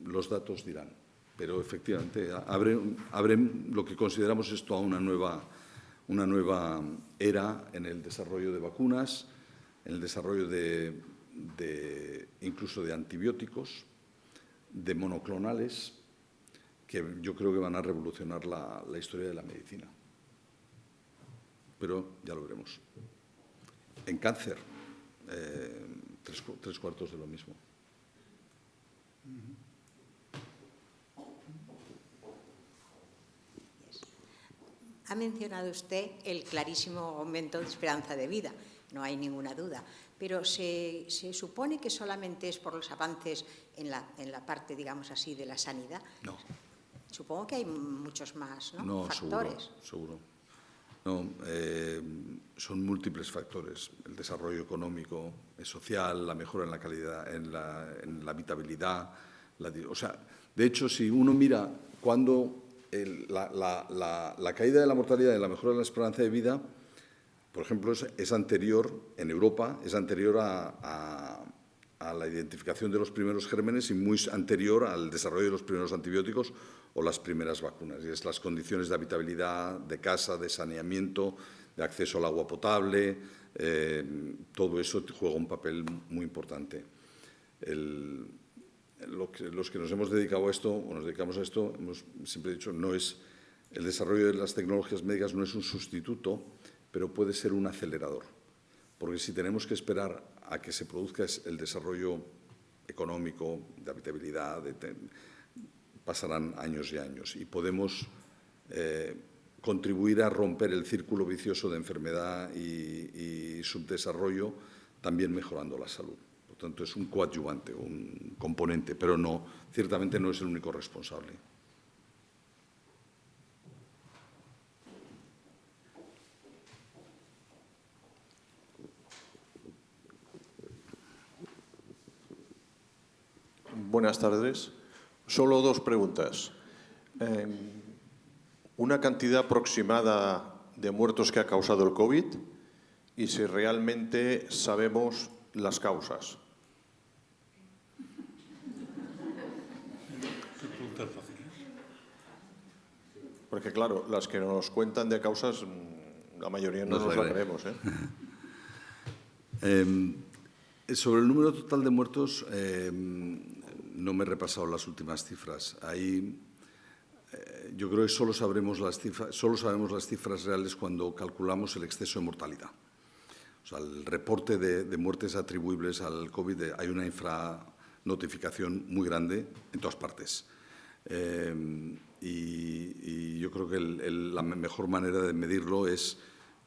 los datos dirán. Pero efectivamente abre lo que consideramos esto a una nueva era en el desarrollo de vacunas, en el desarrollo incluso de antibióticos, de monoclonales, que yo creo que van a revolucionar la historia de la medicina. Pero ya lo veremos. En cáncer, tres cuartos de lo mismo.
Ha mencionado usted el clarísimo aumento de esperanza de vida, no hay ninguna duda, pero ¿se supone que solamente es por los avances en la parte, digamos así, de la sanidad?
No.
Supongo que hay muchos más, ¿no?
No,
factores.
seguro. No, son múltiples factores. El desarrollo económico, social, la mejora en la calidad, en la habitabilidad. O sea, de hecho, si uno mira cuando la caída de la mortalidad y la mejora de la esperanza de vida, por ejemplo, es anterior, en Europa, es anterior a la identificación de los primeros gérmenes y muy anterior al desarrollo de los primeros antibióticos o las primeras vacunas. Y es las condiciones de habitabilidad, de casa, de saneamiento, de acceso al agua potable, todo eso juega un papel muy importante. Los que nos hemos dedicado a esto, o nos dedicamos a esto, hemos siempre dicho, el desarrollo de las tecnologías médicas no es un sustituto, pero puede ser un acelerador. Porque si tenemos que esperar a que se produzca el desarrollo económico, de habitabilidad, pasarán años y años. Y podemos contribuir a romper el círculo vicioso de enfermedad y subdesarrollo, también mejorando la salud. Por tanto, es un coadyuvante, un componente, pero ciertamente no es el único responsable.
Buenas tardes. Solo dos preguntas. Una cantidad aproximada de muertos que ha causado el COVID y si realmente sabemos las causas. Porque, claro, las que nos cuentan de causas, la mayoría no nos la creemos, ¿eh?
Sobre el número total de muertos, no me he repasado las últimas cifras. Yo creo que solo sabemos las cifras reales cuando calculamos el exceso de mortalidad. O sea, el reporte de muertes atribuibles al COVID, hay una infranotificación muy grande en todas partes. Y yo creo que la mejor manera de medirlo es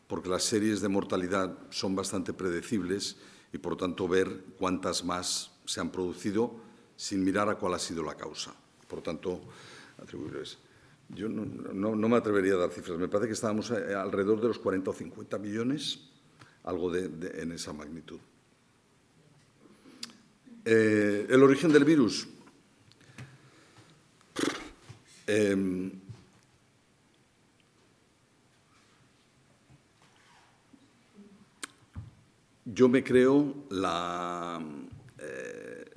porque las series de mortalidad son bastante predecibles y, por tanto, ver cuántas más se han producido sin mirar a cuál ha sido la causa. Por tanto, atribuibles. Yo no me atrevería a dar cifras. Me parece que estábamos alrededor de los 40 o 50 millones, algo en esa magnitud. El origen del virus. Yo me creo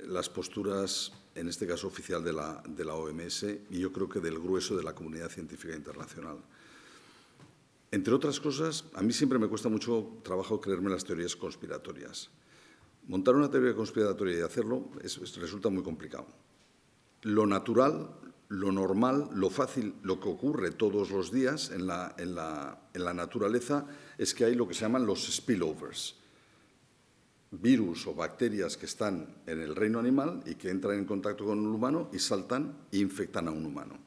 las posturas, en este caso oficial de la OMS, y yo creo que del grueso de la comunidad científica internacional. Entre otras cosas, a mí siempre me cuesta mucho trabajo creerme las teorías conspiratorias. Montar una teoría conspiratoria y hacerlo resulta muy complicado. Lo natural, lo normal, lo fácil, lo que ocurre todos los días en la naturaleza es que hay lo que se llaman los spillovers. Virus o bacterias que están en el reino animal y que entran en contacto con un humano y saltan e infectan a un humano.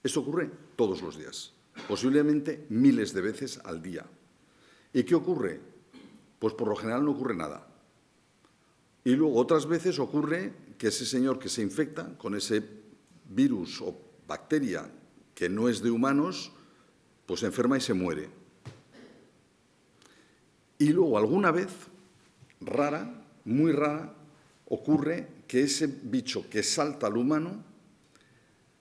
Esto ocurre todos los días, posiblemente miles de veces al día. ¿Y qué ocurre? Pues por lo general no ocurre nada. Y luego otras veces ocurre que ese señor que se infecta con ese virus o bacteria que no es de humanos, pues se enferma y se muere. Y luego alguna vez, rara, muy rara, ocurre que ese bicho que salta al humano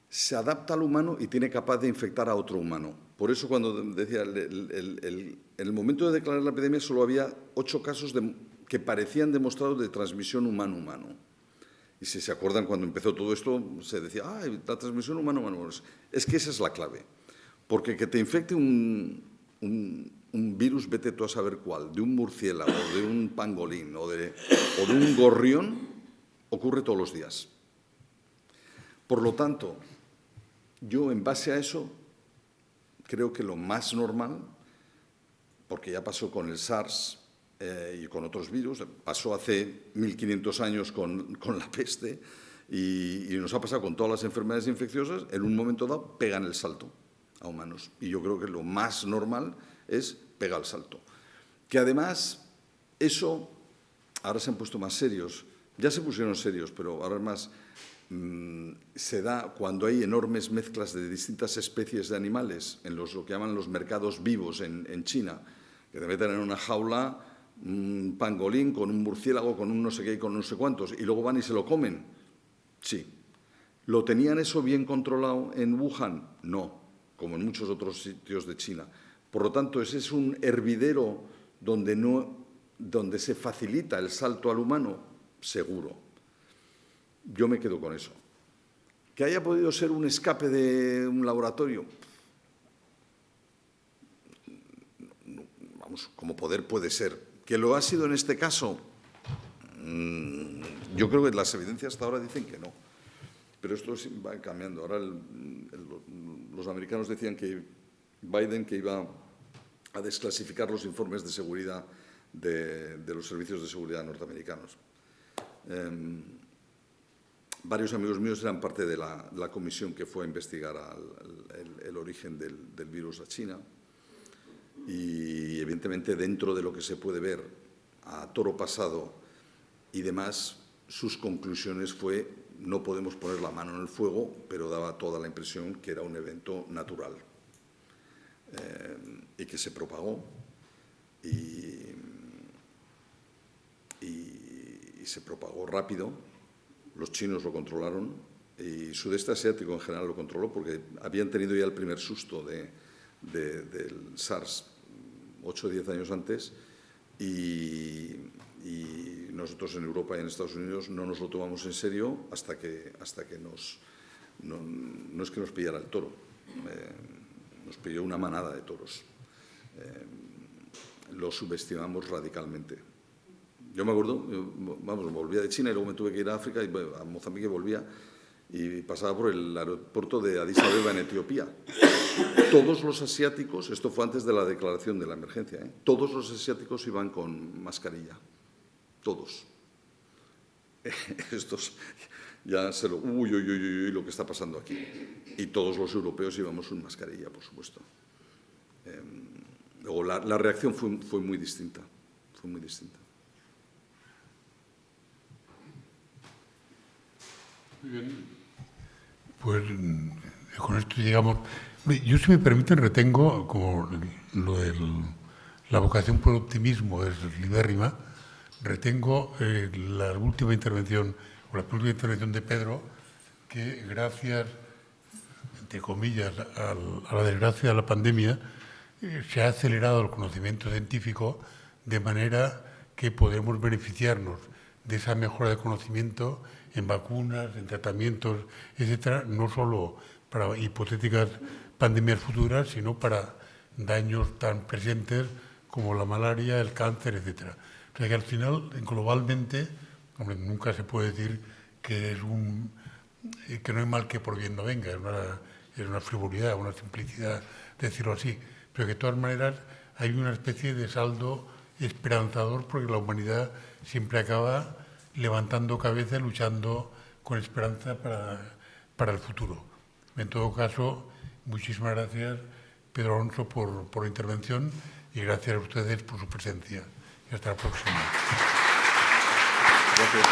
se adapta al humano y tiene capaz de infectar a otro humano. Por eso cuando decía, en el momento de declarar la epidemia solo había 8 casos que parecían demostrados de transmisión humano-humano. Y si se acuerdan, cuando empezó todo esto, se decía, la transmisión humano-humano. Es que esa es la clave. Porque que te infecte un virus, vete tú a saber cuál, de un murciélago, de un pangolín o de un gorrión, ocurre todos los días. Por lo tanto, yo en base a eso creo que lo más normal, porque ya pasó con el SARS y con otros virus, pasó hace 1500 años con la peste y nos ha pasado con todas las enfermedades infecciosas, en un momento dado pegan el salto a humanos. Y yo creo que lo más normal es pegar el salto. Que además, eso, ahora se han puesto más serios, ya se pusieron serios, pero ahora es más, se da cuando hay enormes mezclas de distintas especies de animales en lo que llaman los mercados vivos en China, que te meten en una jaula un pangolín con un murciélago, con un no sé qué y con no sé cuántos, y luego van y se lo comen. Sí. ¿Lo tenían eso bien controlado en Wuhan? No, como en muchos otros sitios de China. Por lo tanto, ese es un hervidero donde se facilita el salto al humano, seguro. Yo me quedo con eso. ¿Que haya podido ser un escape de un laboratorio? Vamos, como poder puede ser. ¿Que lo ha sido en este caso? Yo creo que las evidencias hasta ahora dicen que no. Pero esto va cambiando. Ahora los americanos decían que Biden que iba a desclasificar los informes de seguridad de los servicios de seguridad norteamericanos. Varios amigos míos eran parte de la comisión que fue a investigar el origen del virus a China. Y evidentemente dentro de lo que se puede ver a toro pasado y demás, sus conclusiones fue no podemos poner la mano en el fuego, pero daba toda la impresión que era un evento natural y que se propagó y se propagó rápido. Los chinos lo controlaron y Sudeste Asiático en general lo controló porque habían tenido ya el primer susto del SARS 8 o 10 años antes y nosotros en Europa y en Estados Unidos no nos lo tomamos en serio hasta que no es que nos pillara el toro, nos pilló una manada de toros. Lo subestimamos radicalmente. Yo me acuerdo, volvía de China y luego me tuve que ir a África y a Mozambique volvía y pasaba por el aeropuerto de Addis Abeba en Etiopía. Todos los asiáticos, esto fue antes de la declaración de la emergencia, todos los asiáticos iban con mascarilla, todos. Estos ya lo que está pasando aquí. Y todos los europeos íbamos con mascarilla, por supuesto. Luego la reacción fue muy distinta, fue muy distinta.
Muy bien. Pues con esto llegamos. Yo, si me permiten, retengo, como lo de la vocación por el optimismo es libérrima, retengo la última intervención, o la última intervención de Pedro, que gracias, entre comillas, a la desgracia de la pandemia, se ha acelerado el conocimiento científico de manera que podemos beneficiarnos de esa mejora de conocimiento en vacunas, en tratamientos, etcétera, no solo para hipotéticas pandemias futuras, sino para daños tan presentes como la malaria, el cáncer, etcétera. O sea que al final, globalmente, hombre, nunca se puede decir que es que no hay mal que por bien no venga, es una frivolidad, una simplicidad decirlo así, pero que de todas maneras hay una especie de saldo esperanzador porque la humanidad siempre acaba levantando cabeza y luchando con esperanza para el futuro. En todo caso, muchísimas gracias, Pedro Alonso, por la intervención y gracias a ustedes por su presencia. Y hasta la próxima.
Gracias.